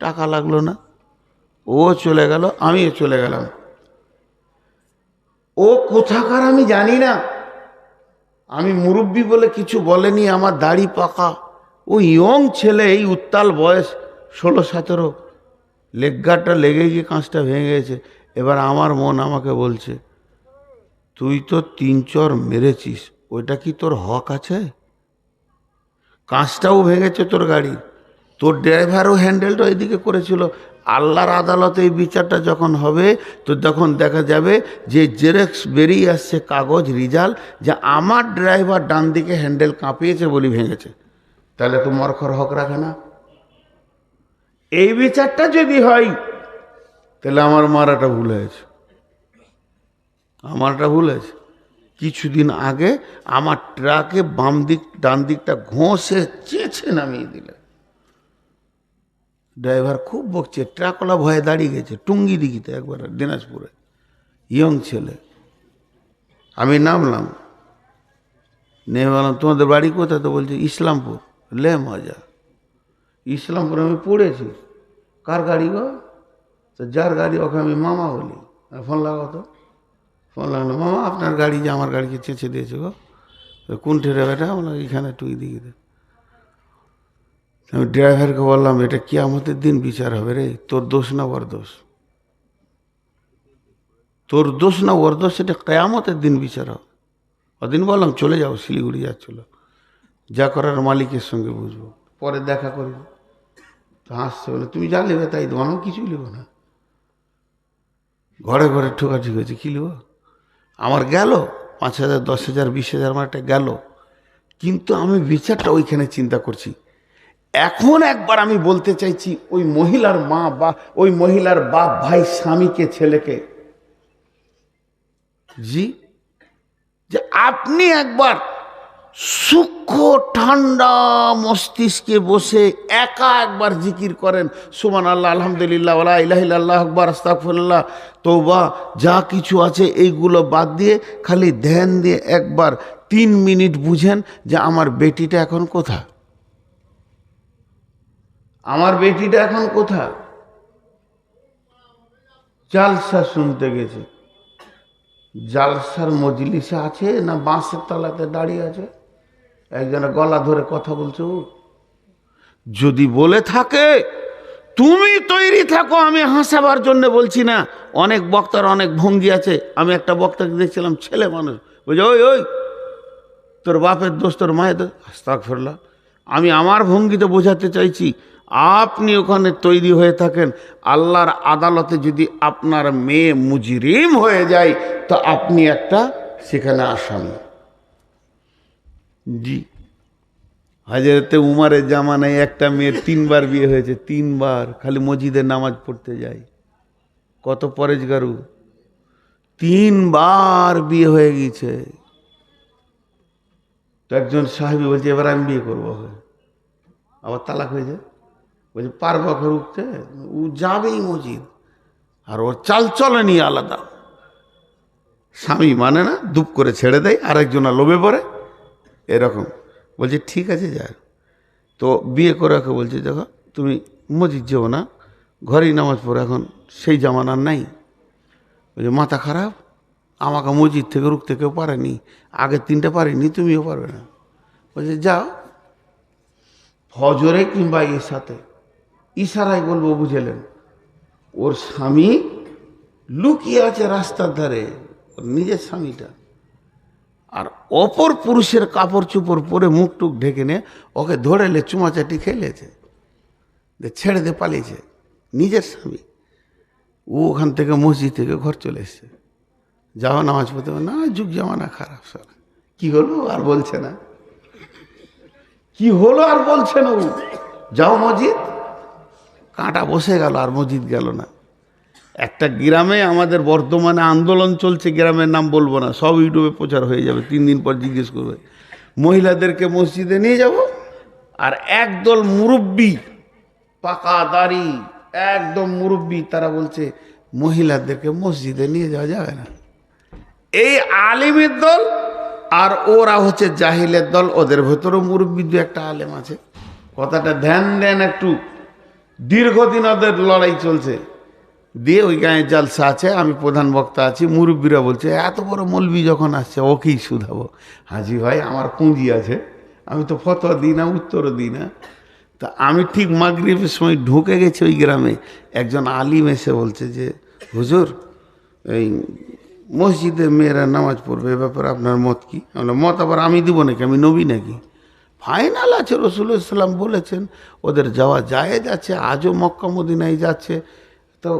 Speaker 1: টাকা লাগলো না। ও চলে গেল, আমিও চলে গেলাম। ও কোথাকার আমি জানি না, আমি মুরব্বি বলে কিছু বলেনি, আমার দাড়ি পাকা। ও ইয়ং ছেলে, এই উত্তাল বয়স 16-17, লেগগাটা লেগে গিয়ে কাঁচটা ভেঙে গেছে। এবার আমার মন আমাকে বলছে, তুই তো 3 চর মেরেছিস, ওইটা কি তোর হক আছে? কাঁচটাও ভেঙেছে তোর গাড়ি, তোর ড্রাইভারও হ্যান্ডেলটা এদিকে করেছিল। আল্লাহর আদালতে এই বিচারটা যখন হবে, তো তখন দেখা যাবে যে জেরক্স বেরিয়ে আসছে, কাগজ, রিজাল্ট, যে আমার ড্রাইভার ডান দিকে হ্যান্ডেল কাঁপিয়েছে বলি ভেঙেছে। তাহলে তো মরখর হক রাখে না। এই বিচারটা যদি হয়, তাহলে আমার মারাটা ভুল হয়েছে, আমারটা ভুল হয়েছে। কিছুদিন আগে আমার ট্রাকে বাম দিক ডান দিকটা ঘষে চেঁচে নামিয়ে দিলে। ড্রাইভার খুব বকছে, ট্রাকওয়ালা ভয়ে দাঁড়িয়ে গেছে টুঙ্গি দিঘিতে, একবার দিনাজপুরে, ইয়ং ছেলে। আমি নামলাম, নেমে বললাম তোমাদের বাড়ি কোথায়? তো বলছে ইসলামপুর। লে মজা, ইসলামপুর আমি পড়েছি। কার গাড়ি গো? তো যার গাড়ি ওকে আমি মামা বলি। ফোন লাগাও তো। ফোন লাগলো, মামা আপনার গাড়ি যে আমার গাড়িকে চেঁচে দিয়েছে গো। কোন ঠেরে বেটা? বললাম এখানে টুই দিঘিতে। আমি ড্রাইভারকে বললাম, এটা কিয়ামতের দিন বিচার হবে রে, তোর দোষ না ওর দোষ, তোর দোষ না ওর দোষ, সেটা কিয়ামতের দিন বিচার হবে। ওদিন বললাম চলে যাও, শিলিগুড়ি যাচ্ছিল, যা করার মালিকের সঙ্গে বুঝবো, পরে দেখা করি। তো হাসছে, বলে তুমি যা নেবে তাই দেবো, আমি কিছুই নেবো না। ঘরে ঘরে ঠোকাঠুকি হয়েছে, কী নেবো? আমার গেল 5,000, 10,000, 20,000 আমার একটা গেল, কিন্তু আমি বিচারটা ওইখানে চিন্তা করছি। এখন একবার আমি বলতে চাইছি, ওই মহিলার মা বা ওই মহিলার বাপ ভাই স্বামীকে, ছেলেকে, জি, যে আপনি একবার সূক্ষ্ম ঠান্ডা মস্তিষ্কে বসে একা একবার জিকির করেন, সুবহানাল্লাহ, আলহামদুলিল্লাহ, ওয়া লা ইলাহা ইল্লাল্লাহ, আকবার, আস্তাগফিরুল্লাহ, তওবা, যা কিছু আছে এইগুলো বাদ দিয়ে খালি ধ্যান দিয়ে একবার 3 মিনিট বুঝেন যে আমার বেটিটা এখন কোথায়, আমার বেটিটা এখন কোথায়? জালসা শুনতে গেছে। জালসার মজলিসে আছে না বাঁশের তলাতে দাঁড়িয়ে আছে? একজনের গলা ধরে কথা বলছো। যদি বলে থাকে তুমি তৈরি থাকো, আমি হাসাবার জন্য বলছি না। অনেক বক্তার অনেক ভঙ্গি আছে। আমি একটা বক্তাকে দেখছিলাম, ছেলে মানুষ, বলছে ওই ওই তোর বাপের দোষ, তোর মায়ের দোষ। আস্তাগফিরুল্লাহ, আমি আমার ভঙ্গিতে বোঝাতে চাইছি, আপনি ওখানে তৈরি হয়ে থাকেন, আল্লাহর আদালতে যদি আপনার মেয়ে মুজরিম হয়ে যায় তো আপনি একটা সেখানে আসামি। জি, হযরতে উমারের জামানায় একটা মেয়ের 3 বার বিয়ে হয়েছে, 3 বার, খালি মসজিদে নামাজ পড়তে যায়। কত পরেজগারু, 3 বার বিয়ে হয়ে গেছে। তো একজন সাহাবী বলছে এবার আমি বিয়ে করবো, আবার তালাক হয়ে যায়। বলছে পারবা করে উঠতে, ও যাবেই মসজিদ, আর ওর চাল চলনি আলাদা। স্বামী মানে না, দুপ করে ছেড়ে দেয়, আরেকজন লোভে পড়ে এরকম। বলছে ঠিক আছে যা। তো বিয়ে করে ওকে বলছে দেখো তুমি মসজিদ যেও না, ঘরেই নামাজ পড়ো, এখন সেই জামানার নাই। বলছে মাথা খারাপ, আমাকে মসজিদ থেকে রুখতে কেউ পারেনি, আগে 3টে পারিনি, তুমিও পারবে না। বলছে যাও, ফজরে কিংবা ইশাতে, ইশারায় বলবো বুঝেলেন। ওর স্বামী লুকিয়ে আছে রাস্তার ধারে, ওর নিজের স্বামীটা, আর অপর পুরুষের কাপড় চোপড় পরে মুখ টুক ঢেকে নে ওকে ধরেলে চুমাচাটি খেলেছে, ছেড়ে দিয়ে পালিয়েছে নিজের স্বামী। ও ওখান থেকে মসজিদ থেকে ঘর চলে এসছে। যাও নামাজ পড়তে, না যুগ জামানা খারাপ স্যার। কি হলো আর বলছে না, কি হলো আর বলছে না, ও যাও মসজিদ। কাঁটা বসে গেল, আর মসজিদ গেল না। একটা গ্রামে আমাদের বর্তমানে আন্দোলন চলছে, গ্রামের নাম বলবো না, সব ইউটিউবে প্রচার হয়ে যাবে, 3 দিন পর জিজ্ঞেস করবে। মহিলাদেরকে মসজিদে নিয়ে যাব, আর একদল মুরব্বী, পাকা দাড়ি একদম মুরব্বী, তারা বলছে মহিলাদেরকে মসজিদে নিয়ে যাওয়া যাবে না। এই আলিমের দল আর ওরা হচ্ছে জাহিলের দল। ওদের ভেতরেও মুরব্বী 2-1টা আলেম আছে, কথাটা ধ্যান দেন একটু। দীর্ঘদিন ওদের লড়াই চলছে। দিয়ে ওই গায়ে জালসা আছে, আমি প্রধান বক্তা আছি, মুরব্বীরা বলছে এত বড় মৌলবি যখন আসছে ওকেই শুধাবো। হাজি ভাই আমার পুঁজি আছে, আমি তো ফতোয়া দিই না, উত্তরও দিই না। তা আমি ঠিক মাগরিবের সময় ঢুকে গেছি ওই গ্রামে, একজন আলিম এসে বলছে যে হুজুর এই মসজিদে মেয়েরা নামাজ পড়বে, এ ব্যাপারে আপনার মত কি? মত আবার আমি দিব নাকি, আমি নবী নাকি? ফাইনাল আছে, রাসূলুল্লাহ সাল্লাল্লাহু আলাইহি ওয়াসাল্লাম বলেছেন ওদের যাওয়া জায়েজ আছে, আজও মক্কা মদিনায় যাচ্ছে, তো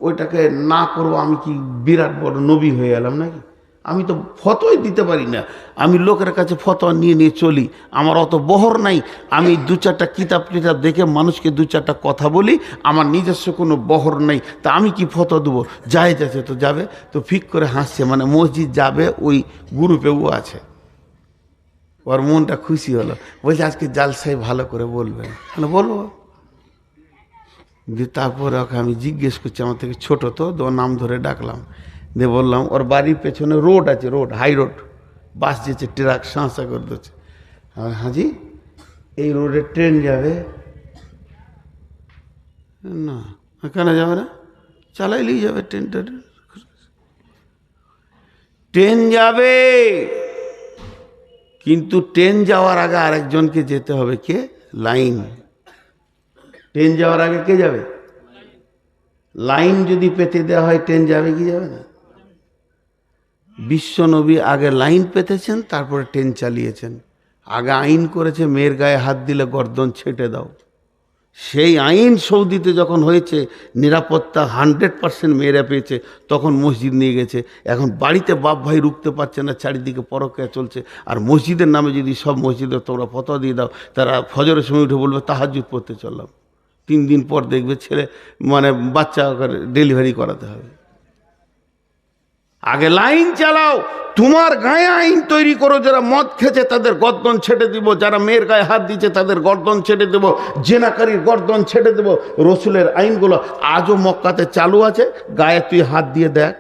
Speaker 1: ওইটাকে না করবো আমি কি বিরাট বড় নবী হয়ে এলাম নাকি? আমি তো ফতোয়াই দিতে পারি না, আমি লোকের কাছে ফতোয়া নিয়ে নিয়ে চলি, আমার অত বহর নাই। আমি 2-4টা কিতাব টিতাব দেখে মানুষকে 2-4টা কথা বলি, আমার নিজস্ব কোনো বহর নাই। তা আমি কি ফতোয়া দেবো? জায়েজ আছে তো যাবে। তো ফিক করে হাসছে, মানে মসজিদ যাবে ওই গ্রুপে ও আছে। ওর মনটা খুশি হলো, বলছে আজকে জালসাই ভালো করে বলবেন। বলবো। দিয়ে তারপরে ওকে আমি জিজ্ঞেস করছি, আমার থেকে ছোটো তো, ওর নাম ধরে ডাকলাম, দিয়ে বললাম ওর বাড়ির পেছনে রোড আছে, রোড হাই রোড, বাস যেছে, ট্রাক সাঁসা করে দিচ্ছে। আর হাজি এই রোডে ট্রেন যাবে না? কেন যাবে না? চালাইলেই যাবে ট্রেনটা। ট্রেন যাবে, কিন্তু ট্রেন যাওয়ার আগে আরেকজনকে যেতে হবে। কে? লাইন। ট্রেন যাওয়ার আগে কে যাবে? লাইন যদি পেতে দেওয়া হয় ট্রেন যাবে কি যাবে না? বিশ্ব নবী আগে লাইন পেতেছেন, তারপরে ট্রেন চালিয়েছেন। আগে আইন করেছে মেয়ের গায়ে হাত দিলে গর্দন ছেটে দাও। সেই আইন সৌদিতে যখন হয়েছে, নিরাপত্তা 100% মেয়েরা পেয়েছে, তখন মসজিদ নিয়ে গেছে। এখন বাড়িতে বাপ ভাই রুখতে পারছে না, চারিদিকে পরক্রিয়া চলছে। আর মসজিদের নামে যদি সব মসজিদে তোমরা ফতোয়া দিয়ে দাও, তারা ফজরের সময় উঠে বলবে তাহাজ্জুদ পড়তে চললাম। 3 দিন পর দেখবে ছেলে মানে বাচ্চা ডেলিভারি করাতে হবে। আগে লাইন চালাও, তোমার গায়ে আইন তৈরি করো। যারা মদ খেয়েছে তাদের গর্দন ছেড়ে দিব, যারা মেয়ের গায়ে হাত দিচ্ছে তাদের গর্দন ছেড়ে দেব, জেনাকারীর গর্দন ছেড়ে দেব। রসুলের আইনগুলো আজও মক্কাতে চালু আছে। গায়ে তুই হাত দিয়ে দেখ,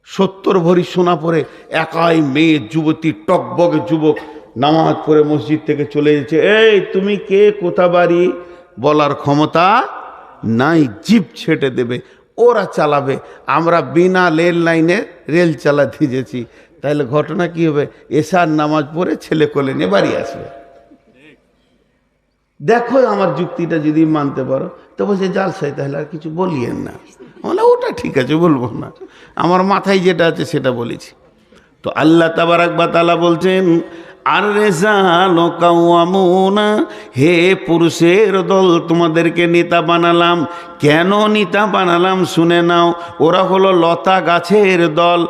Speaker 1: 70 ভরি সোনা পরে একাই মেয়ে যুবতী, টকবগে যুবক নামাজ পড়ে মসজিদ থেকে চলে যাচ্ছে। এই তুমি কে, কোথা বাড়ি বলার ক্ষমতা নাই, জিপ ছেটে দেবে। ওরা চালাবে, আমরা বিনা রেল লাইনে রেল চালাতে গেছি। তাহলে ঘটনা কি হবে? এশার নামাজ পড়ে ছেলে কোলে নিয়ে বাড়ি আসবে। দেখো আমার যুক্তিটা যদি মানতে পারো তো বলছে জালসাই, তাহলে আর কিছু বলিয়েন না। বলে ওটা ঠিক আছে, বলবো না, আমার মাথায় যেটা আছে সেটা বলেছি। তো আল্লাহ তাবারাক ওয়া তাআলা বলছেন আর রেজাল কাওয়ামুনা, হে পুরুষের দল তোমাদেরকে নেতা বানালাম। কেন নেতা বানালাম শুনে নাও। ওরা হলো লতা গাছের দল।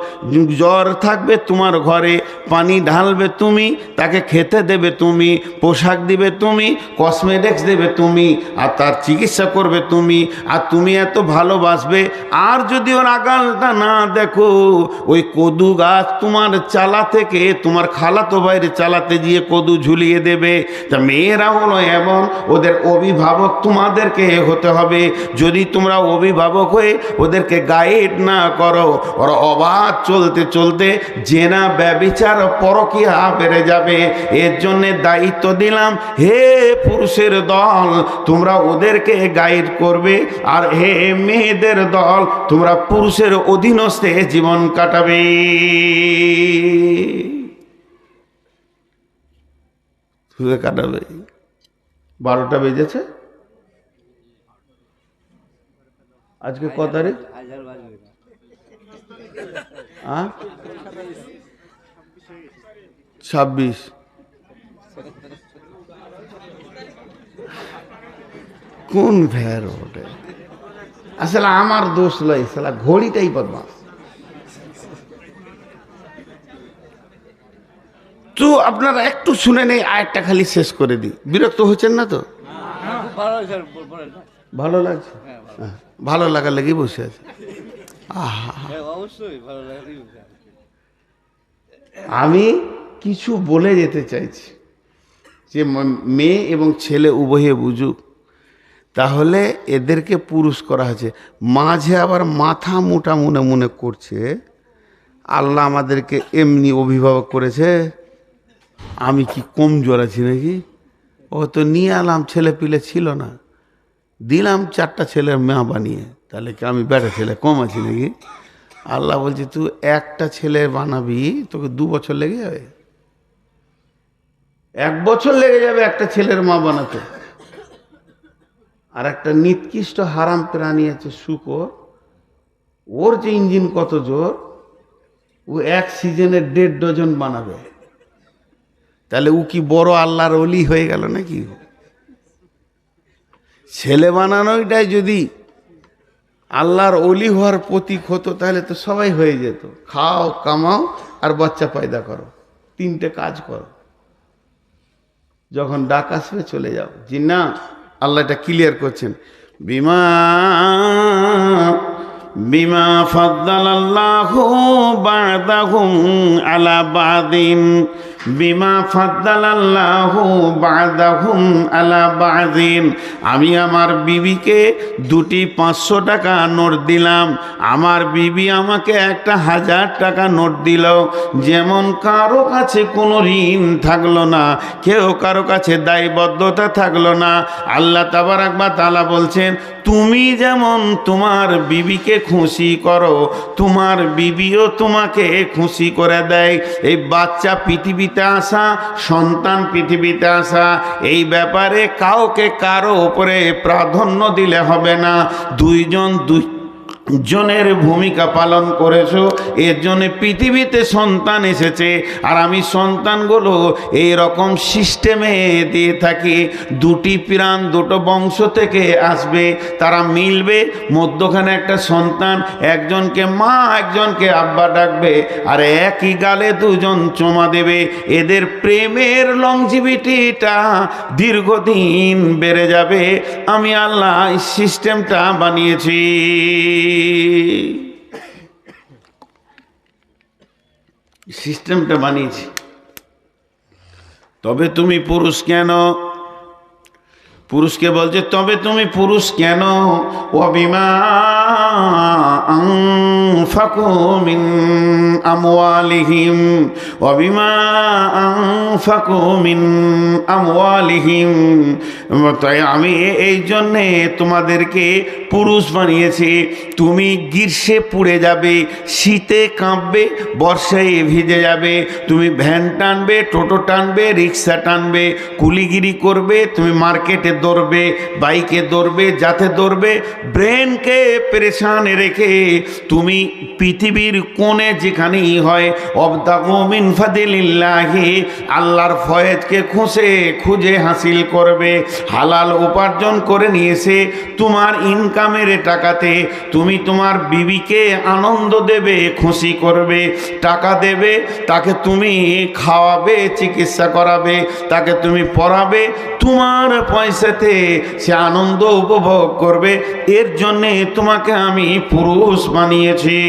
Speaker 1: জ্বর থাকবে তোমার ঘরে, পানি ঢালবে তুমি, তাকে খেতে দেবে তুমি, পোশাক দিবে তুমি, কসমেটিক্স দেবে তুমি, আর তার চিকিৎসা করবে তুমি, আর তুমি এত ভালোবাসবে। আর যদি ওর আগালটা না দেখো, ওই কদু গাছ তোমার চালা থেকে তোমার খালাতো বাইরে চালাতে গিয়ে কদু ঝুলিয়ে দেবে। তা মেয়েরা হলো এমন, ওদের অভিভাবক তোমাদেরকে হতে হবে। যদি তোমরা অভিভাবক হয়ে ওদেরকে গাইড না করো, ওরা অবাধ চলতে চলতে জেনা ব্যভিচার পরকীয়া বেড়ে যাবে। এর জন্যে দায়িত্ব দিলাম, হে পুরুষের দল তোমরা ওদেরকে গাইড করবে, আর হে মেয়েদের দল তোমরা পুরুষের অধীনস্থে জীবন কাটাবে। কাটাবে। 12টা বেজেছে। আজকে ক তারিখ? 26। কোন ভ্যার ওটা? আসলে আমার দোষ নয়, সালা ঘড়িটাই বদমাস। তো আপনারা একটু শুনে নেই, আরেকটা খালি শেষ করে দিই। বিরক্ত হচ্ছেন না তো? ভালো লাগছে? ভালো লাগার লেগে বসে আছে। আমি কিছু বলে যেতে চাইছি যে মেয়ে এবং ছেলে উভয়ে বুঝুক। তাহলে এদেরকে পুরুষ করা হয়েছে, মাঝে আবার মাথা মোটা মনে মনে করছে আল্লাহ আমাদেরকে এমনি অভিভাবক করেছে, আমি কি কমজোর আছি নাকি? ও তো নিয়ে এলাম, ছেলে পিলে ছিল না, দিলাম 4টা ছেলের মা বানিয়ে, তাহলে কি আমি বেটা ছেলে কম আছি নাকি? আল্লাহ বলছে তুই একটা ছেলে বানাবি, তোকে 2 বছর লেগে যাবে, 1 বছর লেগে যাবে একটা ছেলের মা বানাতে। আর একটা নিকৃষ্ট হারাম প্রাণী আছে শুকর, ওর যে ইঞ্জিন কত জোর, ও 1 সিজনে 1.5 ডজন বানাবে। তাহলে ও কি বড় আল্লাহর ওলি হয়ে গেল নাকি? ছেলে বানানোটাই যদি আল্লাহর ওলি হওয়ার প্রতীক হতো, তাহলে তো সবাই হয়ে যেত। খাও, কামাও, আর বাচ্চা পয়দা করো, 3টে কাজ করো, যখন ডাক আসবে চলে যাও। জি না, আল্লাহ এটা ক্লিয়ার করছেন। বিমা ফাদ্দালাল্লাহু বা'দাহুম আলা বা'দিন, বিমা ফাদ্দালাল্লাহু বা'দাহুম আলা বা'দিন। আমি আমার বিবিকে 2টি 500 টাকা নোট দিলাম, আমার বিবি আমাকে একটা 1000 টাকা নোট দিল। যেমন কারো কাছে কোনো ঋণ থাকলো না, কেউ কারো কাছে দায়বদ্ধতা থাকলো না। আল্লাহ তাবারাক ওয়া তাআলা বলছেন, তুমি যেমন তোমার বিবিকে খুশি করো, তোমার বিবিও তোমাকে খুশি করে দেয়। এই বাচ্চা পৃথিবীতে আসা, সন্তান পৃথিবীতে আসা, এই ব্যাপারে কাউকে কারো উপরে প্রাধান্য দিলে হবে না। দুইজনের ভূমিকা পালন করেছো, এর জন্য পৃথিবীতে সন্তান এসেছে। আর আমি সন্তানগুলো এই রকম সিস্টেমে দিয়ে থাকি, 2টি প্রাণ 2টো বংশ থেকে আসবে, তারা মিলবে, মধ্যখানে একটা সন্তান, একজনকে মা একজনকে আব্বা ডাকবে, আর একই গালে 2জন চুমা দেবে। এদের প্রেমের লংজিভিটিটা দীর্ঘদিন বেড়ে যাবে। আমি আল্লাহ এই সিস্টেমটা বানিয়েছি। সিস্টেমটা বানিয়েছি। তবে তুমি পুরুষ কেন? পুরুষকে বলছে তবে তুমি পুরুষ কেন? ওয়াবিমা আনফাকু মিন আমওয়ালিহিম, ওয়াবিমা আনফাকু মিন আমওয়ালিহিম। তাই আমি এই জন্যে তোমাদেরকে পুরুষ বানিয়েছি। তুমি গ্রীষ্মে পুড়ে যাবে, শীতে কাঁপবে, বর্ষায় ভিজে যাবে। তুমি ভ্যান টানবে, টোটো টানবে, রিক্সা টানবে, কুলিগিরি করবে, তুমি মার্কেটে দৌড়বে, বাইকে দৌড়বে, যাতে দৌড়বে, ব্রেনকে পেরেশান রেখে তুমি পৃথিবীর কোণে যেখানেই হয় অবতাগু মিন ফাদিলিল্লাহি, আল্লাহর ফয়েজকে খুঁজে হাসিল করবে। হালাল উপার্জন করে নিয়েছে তোমার ইনকামের টাকাতে তুমি তোমার বিবিকে আনন্দ দেবে, খুশি করবে, টাকা দেবে, তাকে তুমি খাওয়াবে, চিকিৎসা করাবে, তাকে তুমি পড়াবে, তোমার পয়সাতে সে আনন্দ উপভোগ করবে। এর জন্যে তোমাকে আমি পুরুষ বানিয়েছি।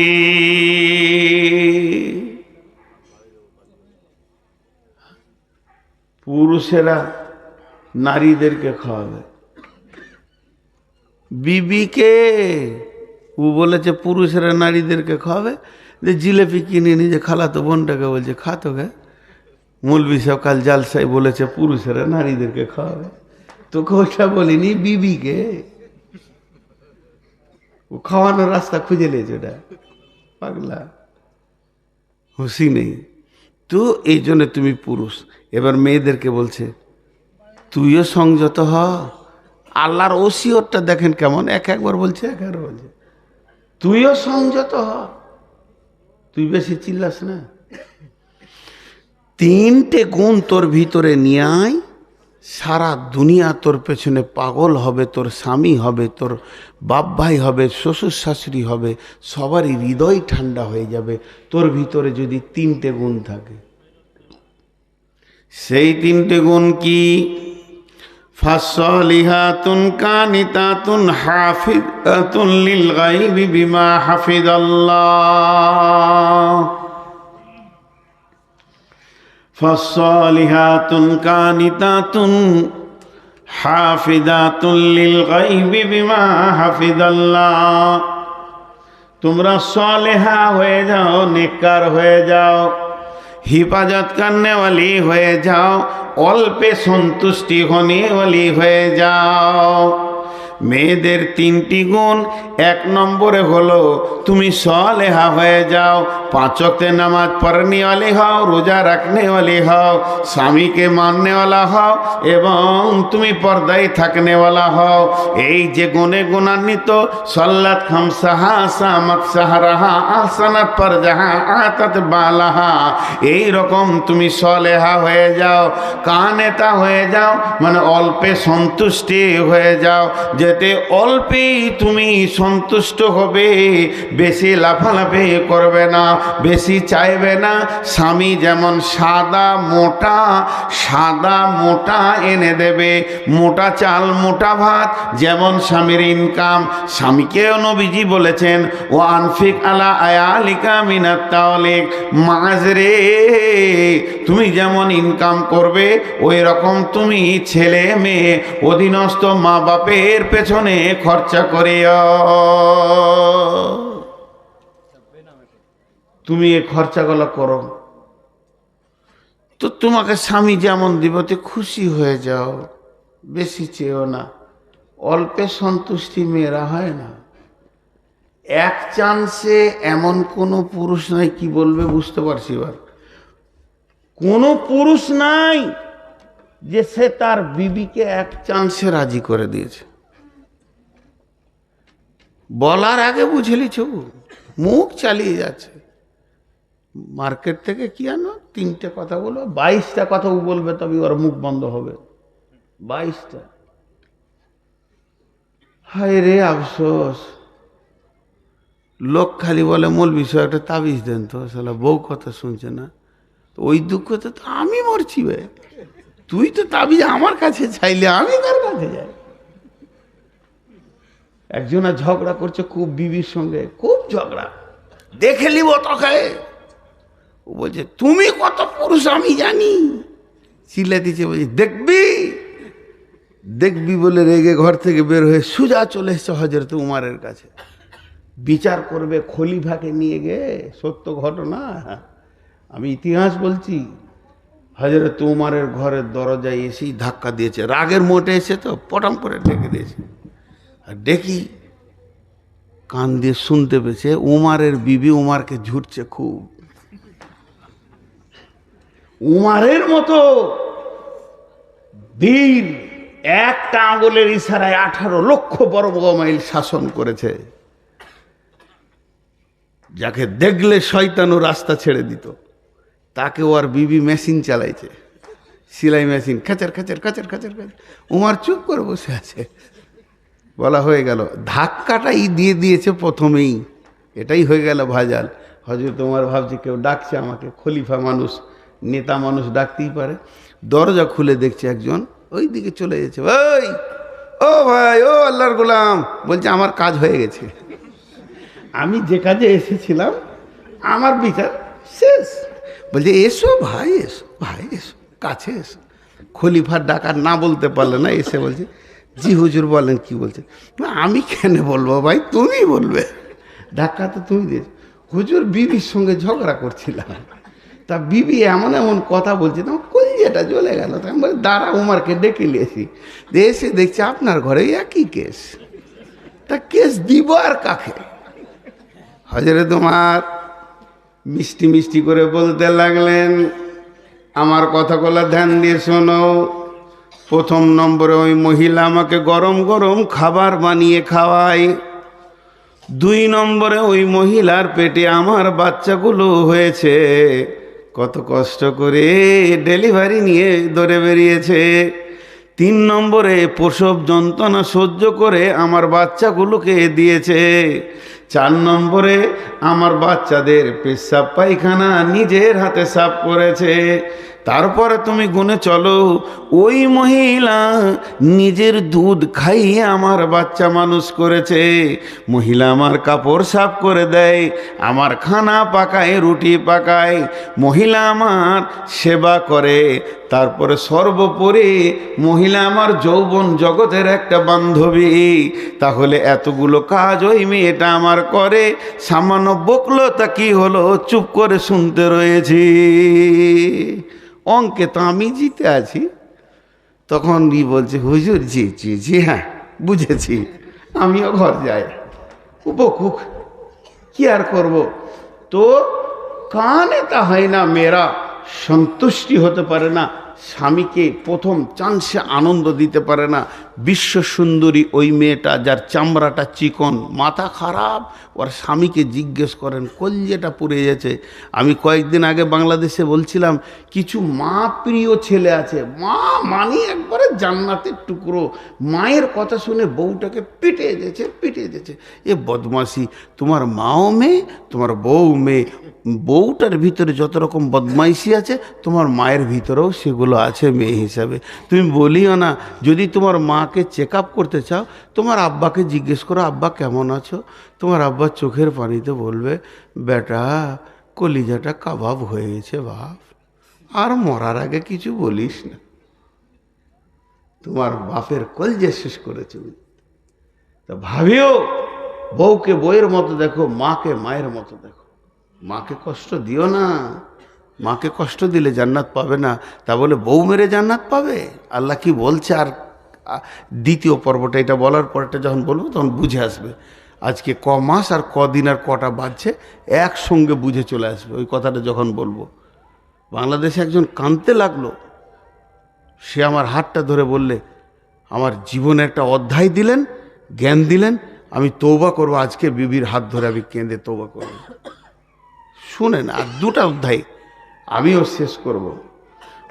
Speaker 1: পুরুষেরা নারীদেরকে খাওয়াবে, বিবিকে ও বলেছে পুরুষেরা নারীদেরকে খাওয়াবে। যে জিলেপি কিনে নিজে খালাতো বোনটাকে বলছে খাতো গে, মৌলবি সাহেব কাল জালসাই বলেছে পুরুষেরা নারীদেরকে খাওয়াবে, তোকে ওইটা বলিনি, বিবিকে। ও খাওয়ানোর রাস্তা খুঁজে নিয়েছে, ওটা পাগলা, হুঁশি নেই তো। এই জন্য তুমি পুরুষ। এবার মেয়েদেরকে বলছে তুইও সংযত হ। আল্লাহর ওসিয়তটা দেখেন কেমন, একবার বলছে, একবার বলছে তুইও সংযত হ, তুই বেশি চিল্লাস না। তিনটে গুণ তোর ভিতরে নিয়ে আয়, সারা দুনিয়া তোর পেছনে পাগল হবে, তোর স্বামী হবে, তোর বাপ ভাই হবে, শ্বশুর শাশুড়ি হবে, সবারই হৃদয় ঠান্ডা হয়ে যাবে তোর ভিতরে যদি তিনটে গুণ থাকে। সেই তিনটে গুণ কি? ফাসলিহাতুন কানিতাতুন হাফিজাতুন লিল গায়বি বিমা হাফিজাল্লাহ। ফাসলিহাতুন কানিতাতুন হাফিজাতুন লিল গায়বি বিমা হাফিজাল্লাহ। তোমরা সালেহা হয়ে যাও, নেককার হয়ে যাও, हिफाजत करने वाली हुए जाओ, অল্পে সন্তুষ্টি होने वाली হয়ে যাও। মেয়েদের তিনটি গুণ, এক নম্বরে হলো তুমি সালেহা হয়ে যাও, পাঁচ ওয়াক্তে নামাজ পড়নে वाली হও, রোজা রাখনে वाली হও, স্বামীকে মাননে वाला হও এবং তুমি পর্দায় থাকনে वाला হও। এই যে গুণে গুণান্বিত, সল্লাত খামসাহা সামাত সাহরাহা আহসানাত ফারজাহা আতাত বালাহা, এই রকম তুমি সালেহা হয়ে যাও, কানেতা হয়ে যাও, মানে অল্পে সন্তুষ্টি হয়ে যাও, যেতে অল্পেই তুমি সন্তুষ্ট হবে, বেশি লাফালাফি করবে না, বেশি চাইবে না। স্বামী যেমন সাদা মোটা এনে দেবে, মোটা চাল মোটা ভাত, যেমন স্বামীর ইনকাম। স্বামীকেও নবীজি বলেছেন ও আনফিক আলা আয়ালিকা মিনাত তাওলিক, মাঝরে তুমি যেমন ইনকাম করবে ওই রকম তুমি ছেলে মেয়ে অধীনস্থ মা বাপের পেছনে খরচা করিও। তুমি এই খরচাগুলো করো তো তোমাকে স্বামী যেমন দিবতে খুশি হয়ে যাও, বেশি চেয়েও না। অল্পে সন্তুষ্টি মেয়েরা হয় না। এক চান্সে এমন কোনো পুরুষ নাই, কি বলবে বুঝতে পারছি এবার, কোনো পুরুষ নাই যে সে তার বিবিকে এক চান্সে রাজি করে দিয়েছে। বলার আগে বুঝে লিছ, মুখ চালিয়ে যাচ্ছে। মার্কেট থেকে কি আনো, তিনটে কথা বলো, 22টা কথা বলবে, তবে ওর মুখ বন্ধ হবে। 22টা। হায় রে আফসোস, লোক খালি বলে মৌলবি সাহেব একটা তাবিজ দেন তো, শালা বউ কথা শুনছে না। তো ওই দুঃখতে তো আমি মরছি বে, তুই তো তাবিজ আমার কাছে চাইলে আমি তার কাছে যাই। একজনা ঝগড়া করছে খুব বিবির সঙ্গে, খুব ঝগড়া, দেখে নিব তোকে। ও বলছে তুমি কত পুরুষ আমি জানি, চিল্লা দিচ্ছে, বলছি দেখবি বলে রেগে ঘর থেকে বের হয়ে সোজা চলে এসছে হযরত উমারের কাছে। বিচার করবে খলিফাকে নিয়ে গিয়ে, সত্য ঘটনা, আমি ইতিহাস বলছি। হযরত উমারের ঘরের দরজায় এসেই ধাক্কা দিয়েছে, রাগের মোটে এসে তো পটাম করে ডেকে দিয়েছে। আর দেখি কান দিয়ে শুনতে পেয়েছে উমারের বিবি উমারকে ঝুটছে খুব। উমারের মতো বীর একটা আঙুলের ইশারায় 18 লক্ষ বর্গ মাইল শাসন করেছে। যাকে দেখলে শয়তানও রাস্তা ছেড়ে দিত, তাকে ওর বিবি মেশিন চালাইছে, সেলাই মেশিন, খাচার খাচার খাচার খাচার খাচার। উমার চুপ করে বসে আছে। বলা হয়ে গেল, ধাক্কাটাই দিয়ে দিয়েছে প্রথমেই, এটাই হয়ে গেল ভাজাল। হযরত ওমর ভাবছে কেউ ডাকছে আমাকে, খলিফা মানুষ, নেতা মানুষ ডাকতেই পারে। দরজা খুলে দেখছে একজন ওই দিকে চলে যাচ্ছে। ওই ও ভাই, ও আল্লাহর গোলাম, বলছে আমার কাজ হয়ে গেছে, আমি যে কাজে এসেছিলাম আমার বিচার শেষ। বলছে এসো ভাই, এসো ভাই, এসো কাছে এসো। খলিফার ডাকার না বলতে পারলে না, এসে বলছে জি হুজুর বলেন। কি বলছে? না আমি কেন বলবো ভাই, তুমি বলবে, ধাক্কা তো তুমি দিয়েছো। হুজুর বিবির সঙ্গে ঝগড়া করছিলাম, তা বিবি এমন এমন কথা বলছে, তোমার কলিজাটা জ্বলে গেল। তা আমি বলি দাঁড়া, উমারকে ডেকে নিয়েছি, এসে দেখছি আপনার ঘরে একই কেস। তা কেস দিব আর কাকে? হযরত ওমর মিষ্টি মিষ্টি করে বলতে লাগলেন, আমার কথাগুলো ধ্যান দিয়ে শোনো। প্রথম নম্বরে ওই মহিলা আমাকে গরম গরম খাবার বানিয়ে খাওয়ায়। 2 নম্বরে ওই মহিলার পেটে আমার বাচ্চাগুলো হয়েছে, কত কষ্ট করে ডেলিভারি নিয়ে দৌড়ে বেরিয়েছে। 3 নম্বরে প্রসব যন্ত্রণা সহ্য করে আমার বাচ্চাগুলোকে দিয়েছে। 4 নম্বরে আমার বাচ্চাদের পেশাব পায়খানা নিজের হাতে সাফ করেছে। তারপরে তুমি গুনে চলো, ওই মহিলা নিজের দুধ খাইয়ে আমার বাচ্চা মানুষ করেছে। মহিলা আমার কাপড় সাফ করে দেয়, আমার খানা পাকায়, রুটি পাকায়, মহিলা আমার সেবা করে। তারপরে সর্বোপরি মহিলা আমার যৌবন জগতের একটা বান্ধবী। তাহলে এতগুলো কাজ ওই মেয়েটা আমার করে, সামান্য বকলো তা কি হলো, চুপ করে শুনতে রয়েছি। অঙ্কে তো আমি জিতে আছি। তখন বলছে হুজুর জি জি জি হ্যাঁ বুঝেছি, আমিও ঘর যাই, উপকুক কি আর করব। তো কানে তা হয় না, মেয়েরা সন্তুষ্টি হতে পারে না, স্বামীকে প্রথম চান্সে আনন্দ দিতে পারে না। বিশ্ব সুন্দরী ওই মেয়েটা, যার চামড়াটা চিকন, মাথা খারাপ, ওর স্বামীকে জিজ্ঞেস করেন, কলজেটা পুড়ে গেছে। আমি কয়েকদিন আগে বাংলাদেশে বলছিলাম, কিছু মা প্রিয় ছেলে আছে, মা মানি একবারে জান্নাতের টুকরো, মায়ের কথা শুনে বউটাকে পিটে দিয়েছে। এ বদমাশি, তোমার মাও মেয়ে, তোমার বউ মেয়ে, বউটার ভিতরে যত রকম বদমাইশি আছে তোমার মায়ের ভিতরেও সেগুলো আছে মেয়ে হিসাবে। তুমি বলিও না, যদি তোমার মাকে চেক আপ করতে চাও, তোমার আব্বাকে জিজ্ঞেস করো, আব্বা কেমন আছো? তোমার আব্বা চোখের পানিতে বলবে, বেটা কলিজাটা কাবাব হয়ে গেছে বাপ, আর মরার আগে কিছু বলিস না, তোমার বাপের কলজে শেষ করেছে। তা ভাবিও, বউকে বউয়ের মতো দেখো, মাকে মায়ের মতো দেখো। মাকে কষ্ট দিও না, মাকে কষ্ট দিলে জান্নাত পাবে না। তা বলে বউ মেরে জান্নাত পাবে? আল্লাহ কি বলছে? আর দ্বিতীয় পর্বটা, এটা বলার পরটা যখন বলবো তখন বুঝে আসবে। আজকে ক মাস আর কদিন আর কটা বাজছে একসঙ্গে বুঝে চলে আসবে ওই কথাটা যখন বলবো। বাংলাদেশে একজন কাঁদতে লাগলো, সে আমার হাতটা ধরে বললে, আমার জীবনে একটা অধ্যায় দিলেন, জ্ঞান দিলেন, আমি তওবা করবো, আজকে বিবির হাত ধরে আমি কেঁদে তওবা করবো। শুনেন, আর 2টা অধ্যায় আমিও শেষ করব।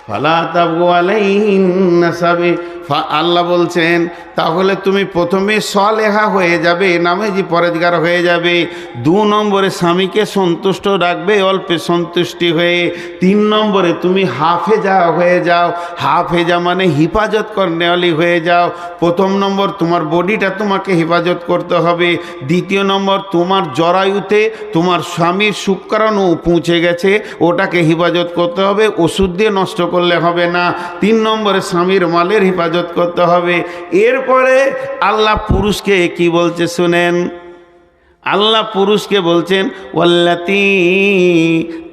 Speaker 1: ফালা তাবগু আলাইহিন নাসাবে, আল্লাহ বলছেন তাহলে তুমি প্রথমে সলেহা হয়ে যাবে, নামাজি পরেজগার হয়ে যাবে। 2 নম্বরে স্বামীকে সন্তুষ্ট রাখবে, অল্পে সন্তুষ্টি হয়ে। 3 নম্বরে তুমি হাফেজা হয়ে যাও। হাফেজা মানে হিফাজত করনেওয়ালি হয়ে যাও। প্রথম নম্বর, তোমার বডিটা তোমাকে হেফাজত করতে হবে। 2 নম্বর, তোমার জরায়ুতে তোমার স্বামীর শুক্রাণু পৌঁছে গেছে, ওটাকে হেফাজত করতে হবে, ওষুধ দিয়ে নষ্ট করলে হবে না। 3 নম্বরে স্বামীর মালের হেফাজত করতে হবে। এরপরে আল্লাহ পুরুষকে কি বলছে শুনেন, আল্লাহ পুরুষকে বলছেন ওয়াল্লাতী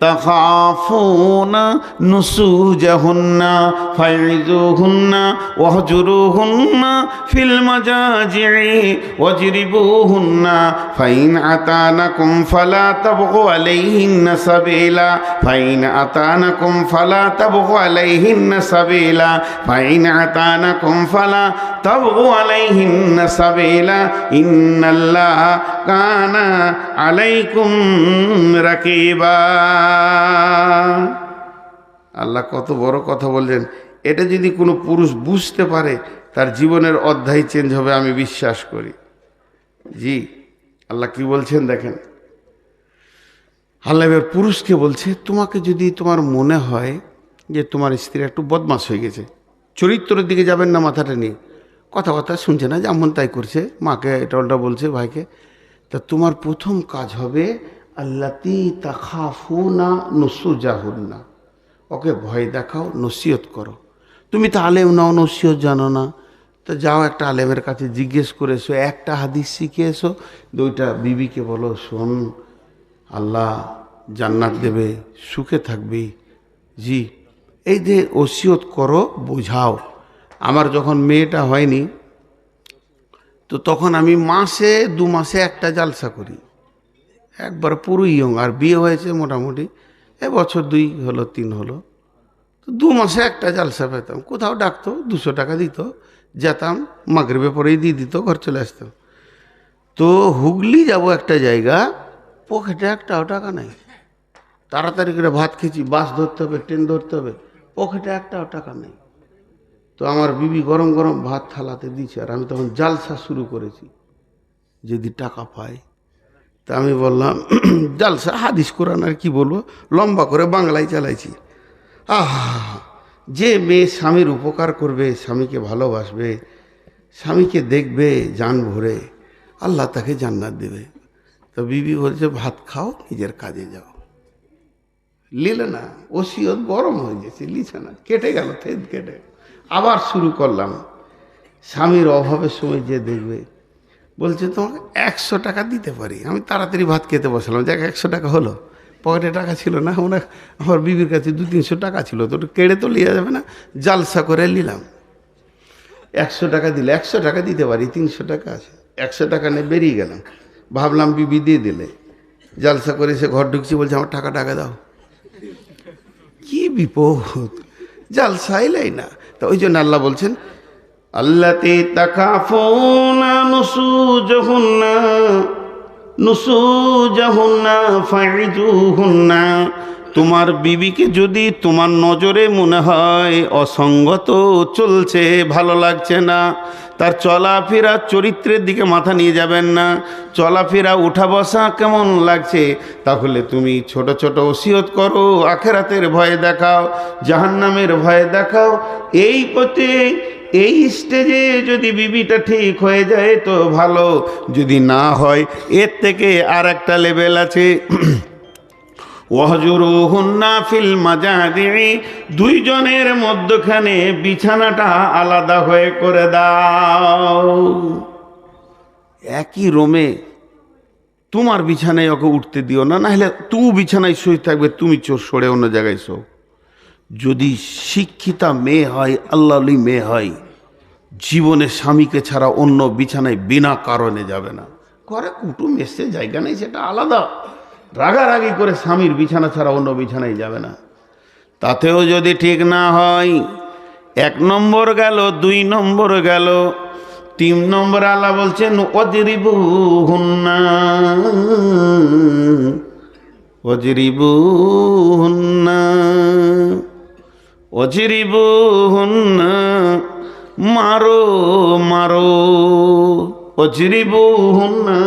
Speaker 1: তাখাফুনা নুসুজাহুন্না ফাইযুহুন্না ওয়াহজুরুহুন্না ফিল মাজাজি'i ওয়াজরিবুহুন্না ফাইন আতানাকুম ফালা তাবগু আলাইহিন্না সাবিলা ফাইন আতানাকুম ফালা তাবগু আলাইহিন্না সাবিলা ফাইন আতানাকুম ফালা তাবগু আলাইহিন্না সাবিলা ইন্নাল্লাহা কানা আলাইকুম রাকিবা। আল্লাহ কত বড় কথা বললেন। এটা যদি কোনো পুরুষ বুঝতে পারে তার জীবনের অধ্যায় চেঞ্জ হবে, আমি বিশ্বাস করি। জি, আল্লাহ কি বলছেন দেখেন। আল্লাহ এবার পুরুষকে বলছে, তোমাকে যদি তোমার মনে হয় যে তোমার স্ত্রী একটু বদমাশ হয়ে গেছে, চরিত্রের দিকে যাবেন না মাথাটা নিয়ে, কথা শুনছে না, যেমন তাই করছে, মাকে এটা ওটা বলছে, ভাইকে, তা তোমার প্রথম কাজ হবে আল্লাতী তাখাফুনা নুসুজাহুন্না, ওকে ভয় দেখাও, নসিহত করো। তুমি তো আলেম নাও, নসিহত জানো না, তো যাও একটা আলেমের কাছে জিজ্ঞেস করে এসো, একটা হাদিস শিখে এসো, দুইটা বিবিকে বলো, শোন আল্লাহ জান্নাত দেবে, সুখে থাকবি। জি, এই যে ওসিয়ত করো, বোঝাও। আমার যখন মেয়েটা হয়নি তো তখন আমি মাসে 2 মাসে একটা জালসা করি, একবার পুরো ইয়ং, আর বিয়ে হয়েছে মোটামুটি বছর 2 হলো 3 হলো, তো 2 মাসে একটা জালসা পেতাম। কোথাও ডাকতো, 200 টাকা দিত, যেতাম, মাগরিবে পরেই দিয়ে দিত, ঘর চলে আসতাম। তো হুগলি যাব একটা জায়গা, পকেটে একটাও টাকা নাই, তাড়াতাড়ি করে ভাত খেয়েছি, বাস ধরতে হবে, ট্রেন ধরতে হবে, পকেটে একটাও টাকা নেই। তো আমার বিবি গরম গরম ভাত থালাতে দিচ্ছে, আর আমি তখন জালসা শুরু করেছি, যদি টাকা পাই। তা আমি বললাম জালসা হাদিস কোরআন আর কি বলবো, লম্বা করে বাংলায় চালাইছি। যে মেয়ে স্বামীর উপকার করবে, স্বামীকে ভালোবাসবে, স্বামীকে দেখবে জান ভরে, আল্লাহ তাকে জান্নাত দেবে। তো বিবি বলছে ভাত খাও, নিজের কাজে যাও। লিলে না, ওসিয়ত গরম হয়ে গেছে, লিছে না, কেটে গেল, থেদ কেটে। আবার শুরু করলাম, স্বামীর অভাবের সময় যে দেখবে, বলছে তোমাকে 100 টাকা দিতে পারি। আমি তাড়াতাড়ি ভাত খেতে বসলাম, যাক 100 টাকা হলো, পকেটে টাকা ছিল না, আমার বিবির কাছে 200-300 টাকা ছিল, তো কেড়ে তো লিয়া যাবে না, জালসা করে নিলাম। 100 টাকা দিলে, 100 টাকা দিতে পারি, 300 টাকা আছে, 100 টাকা নিয়ে বেরিয়ে গেলাম। ভাবলাম বিবি দিয়ে দিলে, জালসা করে সে ঘর ঢুকছি, বলছে আমার টাকা দাও। কি বিপদ, জালসা এলাই না। তো ওই জন্য আল্লাহ বলছেন আল্লাতী তাখাফুনা নুসুজাহুন্না ফাইযুহুন্না, তোমার বিবিকে যদি তোমার নজরে মনে হয় অসঙ্গত চলছে, ভালো লাগছে না, তার চলাফেরা চরিত্রের দিকে মাথা নিয়ে যাবেন না, চলাফেরা উঠা বসা কেমন লাগছে, তাহলে তুমি ছোট ছোট ওসিয়ত করো, আখিরাতের ভয় দেখাও, জাহান্নামের ভয় দেখাও। এই পথে, এই স্টেজে যদি বিবিটা ঠিক হয়ে যায় তো ভালো, যদি না হয় এর থেকে আর একটা লেভেল আছে। ওয়াহজুরুহুন্না ফিল মাজাজি'i, 2 জনের মধ্যখানে বিছানাটা আলাদা হয়ে করে দাও। একই রুমে তোমার বিছানায় ওকে উঠতে দিও না, নাহলে তুমি বিছানায় শুয়ে থাকবে, তুমি চোর সরে অন্য জায়গায় শো। যদি শিক্ষিতা মেয়ে হয়, আল্লাহলি মেয়ে হয়, জীবনে স্বামীকে ছাড়া অন্য বিছানায় বিনা কারণে যাবে না। ঘরে কুটুম এসছে, জায়গা নেই, সেটা আলাদা, রাগারাগি করে স্বামীর বিছানা ছাড়া অন্য বিছানায় যাবে না। তাতেও যদি ঠিক না হয়, 1 নম্বর গেল, 2 নম্বর গেল, 3 নম্বর আল্লাহ বলছেন ওয়াজরিবুহুন্না ওয়াজরিবুহুন্না, মারো ওয়াজরিবুহুন্না,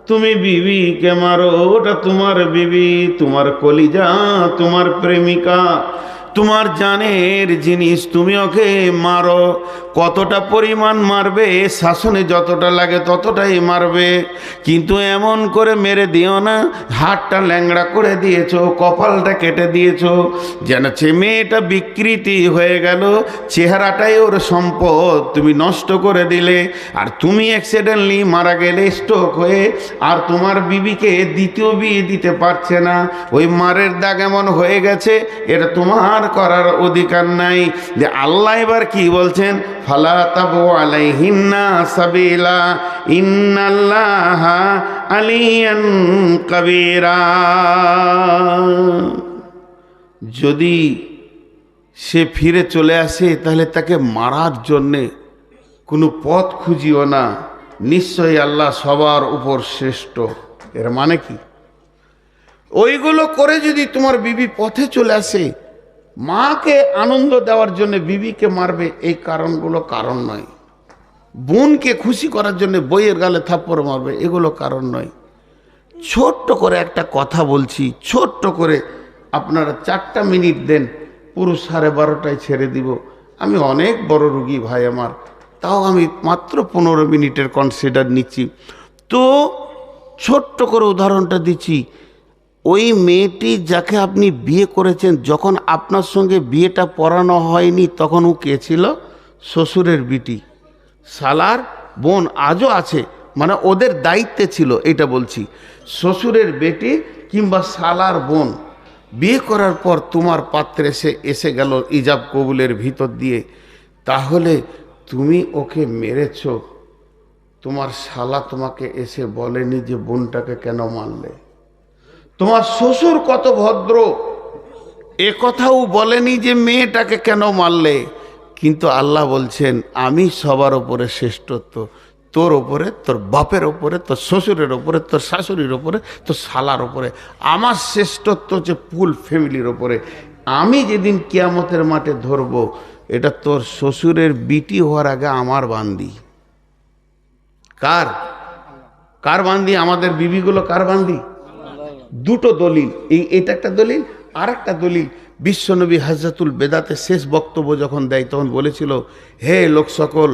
Speaker 1: তুমি বিবিকে মারো, ওটা তোমার বিবি, তোমার কলিজা, তোমার প্রেমিকা, তোমার জানের জিনিস, তুমি ওকে মারো। কতটা পরিমাণ মারবে? শাসনে যতটা লাগে ততটাই মারবে, কিন্তু এমন করে মেরে দিও না হাতটা ল্যাংড়া করে দিয়েছো, কপালটা কেটে দিয়েছো, যেন মেয়েটা বিকৃতি হয়ে গেল, চেহারাটাই ওর সম্পদ তুমি নষ্ট করে দিলে। আর তুমি অ্যাক্সিডেন্টলি মারা গেলে স্ট্রোক হয়ে, আর তোমার বিবিকে দ্বিতীয় বিয়ে দিতে পারছে না, ওই মারের দাগ এমন হয়ে গেছে, এটা তোমার করার অধিকার নাই। যে আল্লাহ এবার কি বলছেন, ফালা তাবু আলাইহিন্না সাবিলা ইন্নাল্লাহা আলিয়ান কাবীরা। যদি সে ফিরে চলে আসে তাহলে তাকে মারার জন্যে কোনো পথ খুঁজিও না, নিশ্চয়ই আল্লাহ সবার উপর শ্রেষ্ঠ। এর মানে কি? ওইগুলো করে যদি তোমার বিবি পথে চলে আসে, মাকে আনন্দ দেওয়ার জন্য বিবিকে মারবে, এই কারণগুলো কারণ নয়। বোনকে খুশি করার জন্য বইয়ের গালে থাপ্পড় মারবে, এগুলো কারণ নয়। ছোট্ট করে একটা কথা বলছি, ছোট্ট করে, আপনারা 4টা মিনিট দেন, পুরো 12:30টায় ছেড়ে দিব। আমি অনেক বড় রুগী ভাই আমার, তাও আমি মাত্র 15 মিনিটের কনসিডার নিচ্ছি। তো ছোট্ট করে উদাহরণটা দিচ্ছি। ওই মেয়েটি যাকে আপনি বিয়ে করেছেন, যখন আপনার সঙ্গে বিয়েটা পড়ানো হয়নি তখন ও কে ছিল? শ্বশুরের বিটি, শালার বোন, আজও আছে, মানে ওদের দায়িত্বে ছিল, এটা বলছি। শ্বশুরের বেটি কিংবা শালার বোন বিয়ে করার পর তোমার পাত্রে এসে গেল ইজাব কবুলের ভিতর দিয়ে, তাহলে তুমি ওকে মেরেছ। তোমার শালা তোমাকে এসে বলেনি যে বোনটাকে কেন মারলে? তোমার শ্বশুর কত ভদ্র, এ কথাও বলেনি যে মেয়েটাকে কেন মারলে। কিন্তু আল্লাহ বলছেন, আমি সবার ওপরে শ্রেষ্ঠত্ব, তোর ওপরে, তোর বাপের ওপরে, তোর শ্বশুরের ওপরে, তোর শাশুড়ির ওপরে, তোর শালার ওপরে। আমার শ্রেষ্ঠত্ব হচ্ছে ফুল ফ্যামিলির ওপরে। আমি যেদিন কিয়ামতের মাঠে ধরবো, এটা তোর শ্বশুরের বিটি হওয়ার আগে আমার বান্দি। কার কার বান্দি? আমাদের বিবিগুলো কার বান্দি? দুটো দলিল, এটা একটা দলিল, আর একটা দলিল। বিশ্বনবী হাজ্জাতুল বেদাতে শেষ বক্তব্য যখন দেয় তখন বলেছিল, হে লোক সকল,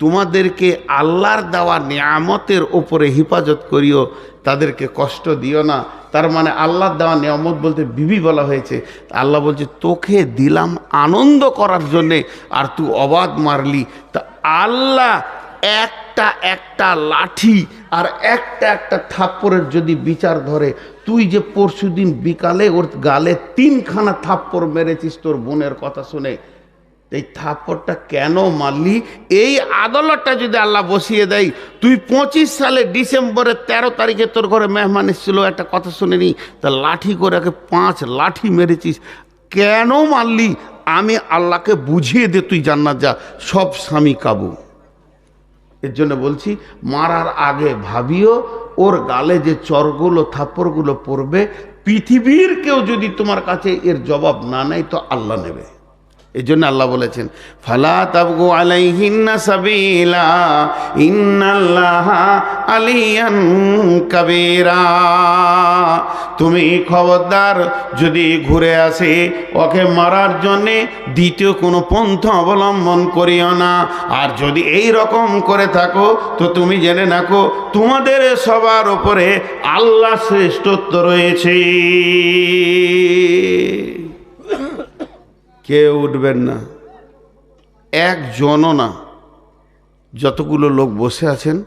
Speaker 1: তোমাদেরকে আল্লাহর দেওয়া নিয়ামতের ওপরে হেফাজত করিও, তাদেরকে কষ্ট দিও না। তার মানে আল্লাহর দেওয়া নিয়ামত বলতে বিবি বলা হয়েছে। আল্লাহ বলছে, তোকে দিলাম আনন্দ করার জন্যে, আর তুই অবাধ মারলি। তা আল্লাহ একটা একটা লাঠি আর একটা একটা থাপ্পড়ের যদি বিচার ধরে, তুই যে পরশুদিন বিকালে ওর গালে 3খানা থাপ্পড় মেরেছিস তোর বোনের কথা শুনে, এই থাপ্পড়টা কেন মারলি, এই আদালতটা যদি আল্লাহ বসিয়ে দেয়, তুই 25 সালে ডিসেম্বরের 13 তারিখে তোর ঘরে মেহমান এসেছিল, একটা কথা শুনেনি, তা লাঠি করে 5 লাঠি মেরেছিস, কেন মারলি? আমি আল্লাহকে বুঝিয়ে দে, তুই জান্নাত যা। সব স্বামী কাবু। এর জন্য বলছি, মারার আগে ভাবিও, ওর গালে যে চরগুলো থাপ্পড়গুলো পড়বে, পৃথিবীর কেউ যদি তোমার কাছে এর জবাব না নেয় তো আল্লাহ নেবে। এই জন্য আল্লাহ বলেছেন, ফালা তাবগু আলাইহিন্না সাবিলা ইন্নাল্লাহা আলিয়ান কাবীরা। তুমি খবরদার, যদি ঘুরে আসে ওকে মারার জন্যে দ্বিতীয় কোনো পন্থা অবলম্বন করিও না। আর যদি এই রকম করে থাকো তো তুমি জেনে রাখো, তোমাদের সবার ওপরে আল্লাহ শ্রেষ্ঠত্ব রয়েছে। কেউ উঠবেন না, একজনও না। যতগুলো লোক বসে আছেন,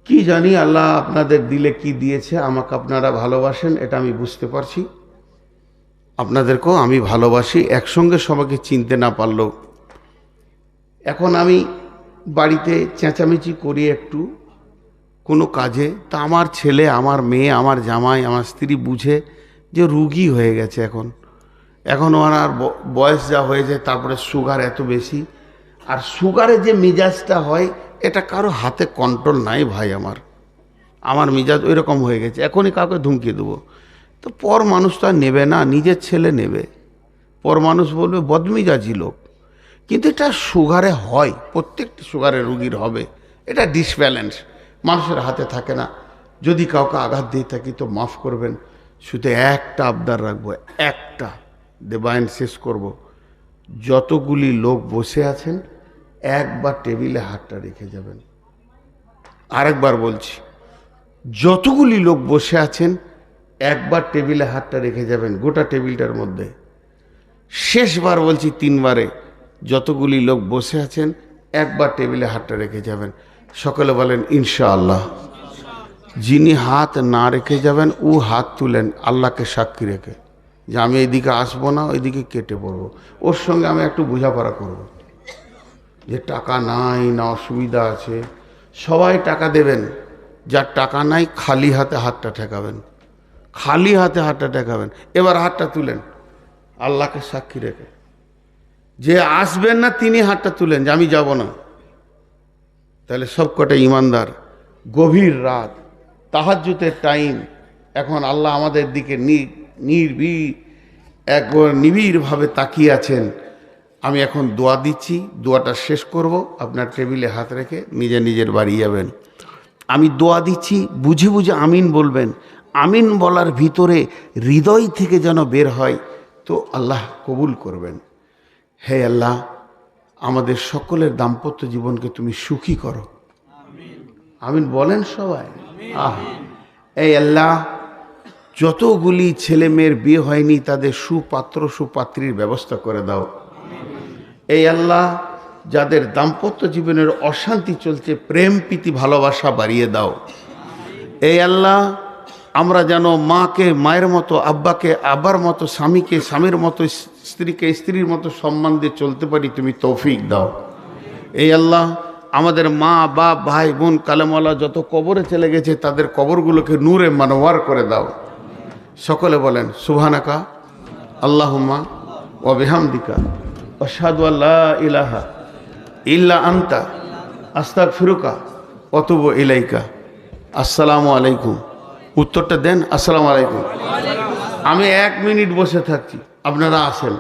Speaker 1: কি জানি আল্লাহ আপনাদের দিলে কি দিয়েছে, আমাকে আপনারা ভালোবাসেন, এটা আমি বুঝতে পারছি। আপনাদেরকেও আমি ভালোবাসি, একসঙ্গে সবাইকে চিনতে না পারলেও। এখন আমি বাড়িতে চেঁচামেচি করি একটু কোনো কাজে, তা আমার ছেলে, আমার মেয়ে, আমার জামাই, আমার স্ত্রী বুঝে যে রুগী হয়ে গেছে। এখন ওনার বয়স যা হয়ে যায়, তারপরে সুগার এত বেশি, আর সুগারে যে মিজাজটা হয়, এটা কারো হাতে কন্ট্রোল নাই ভাই। আমার মিজাজ ওই রকম হয়ে গেছে, এখনই কাউকে ধমকিয়ে দেবো তো পর মানুষ তো আর নেবে না, নিজের ছেলে নেবে। পর মানুষ বলবে বদমিজাজি লোক। কিন্তু এটা সুগারে হয়, প্রত্যেকটি সুগারের রুগীর হবে। এটা ডিসব্যালেন্স, মানুষের হাতে থাকে না। যদি কাউকে আঘাত দিয়ে থাকি তো মাফ করবেন। শুধু একটা আবদার রাখবো, একটা, দেবায়ন শেষ করব। যতগুলি লোক বসে আছেন একবার টেবিলে হাতটা রেখে যাবেন। আরেকবার বলছি, যতগুলি লোক বসে আছেন একবার টেবিলে হাতটা রেখে যাবেন, গোটা টেবিলটার মধ্যে। শেষবার বলছি, 3বারে, যতগুলি লোক বসে আছেন একবার টেবিলে হাতটা রেখে যাবেন। সকলে বলেন ইনশাআল্লাহ। যিনি হাত না রেখে যাবেন ও হাত তুলেন আল্লাহকে সাক্ষী রেখে যে আমি এইদিকে আসবো না, ওইদিকে কেটে পড়বো। ওর সঙ্গে আমি একটু বোঝাপড়া করব যে টাকা নাই না অসুবিধা আছে। সবাই টাকা দেবেন, যার টাকা নাই খালি হাতে হাতটা ঠেকাবেন, খালি হাতে হাতটা ঠেকাবেন। এবার হাতটা তুলেন আল্লাহকে সাক্ষী রেখে। যে আসবেন না তিনি হাতটা তুলেন যে আমি যাব না। তাহলে সব কটা ইমানদার, গভীর রাত, তাহাজ্জুদের টাইম, এখন আল্লাহ আমাদের দিকে একবার নিবিড়ভাবে তাকিয়ে আছেন। আমি এখন দোয়া দিচ্ছি, দোয়াটা শেষ করব। আপনার টেবিলে হাত রেখে নিজে নিজের বাড়ি যাবেন। আমি দোয়া দিচ্ছি, বুঝে বুঝে আমিন বলবেন। আমিন বলার ভিতরে হৃদয় থেকে যেন বের হয়, তো আল্লাহ কবুল করবেন। হে আল্লাহ, আমাদের সকলের দাম্পত্য জীবনকে তুমি সুখী করো। আমিন বলেন সবাই। এই আল্লাহ, যতগুলি ছেলে মেয়ের বিয়ে হয়নি তাদের সুপাত্র সুপাত্রীর ব্যবস্থা করে দাও। এই আল্লাহ, যাদের দাম্পত্য জীবনের অশান্তি চলছে প্রেম প্রীতি ভালোবাসা বাড়িয়ে দাও। এই আল্লাহ, আমরা যেন মাকে মায়ের মতো, আব্বাকে আব্বার মতো, স্বামীকে স্বামীর মতো, স্ত্রীকে স্ত্রীর মতো সম্মান দিয়ে চলতে পারি, তুমি তৌফিক দাও। এই আল্লাহ, আমাদের মা বাপ ভাই বোন কালেমাওয়ালা যত কবরে চলে গেছে তাদের কবরগুলোকে নূরে মানওয়ার করে দাও। সকলে বলেন সুবহানাকা আল্লাহুম্মা ওয়া বিহামদিকা আশহাদু আল্লা ইলাহা ইল্লা আনতা আস্তাগফিরুকা ওয়া আতুবু ইলাইকা। আসসালামু আলাইকুম। উত্তরটা দেন, আসসালামু আলাইকুম। আমি 1 মিনিট বসে থাকছি, আপনারা আসেন।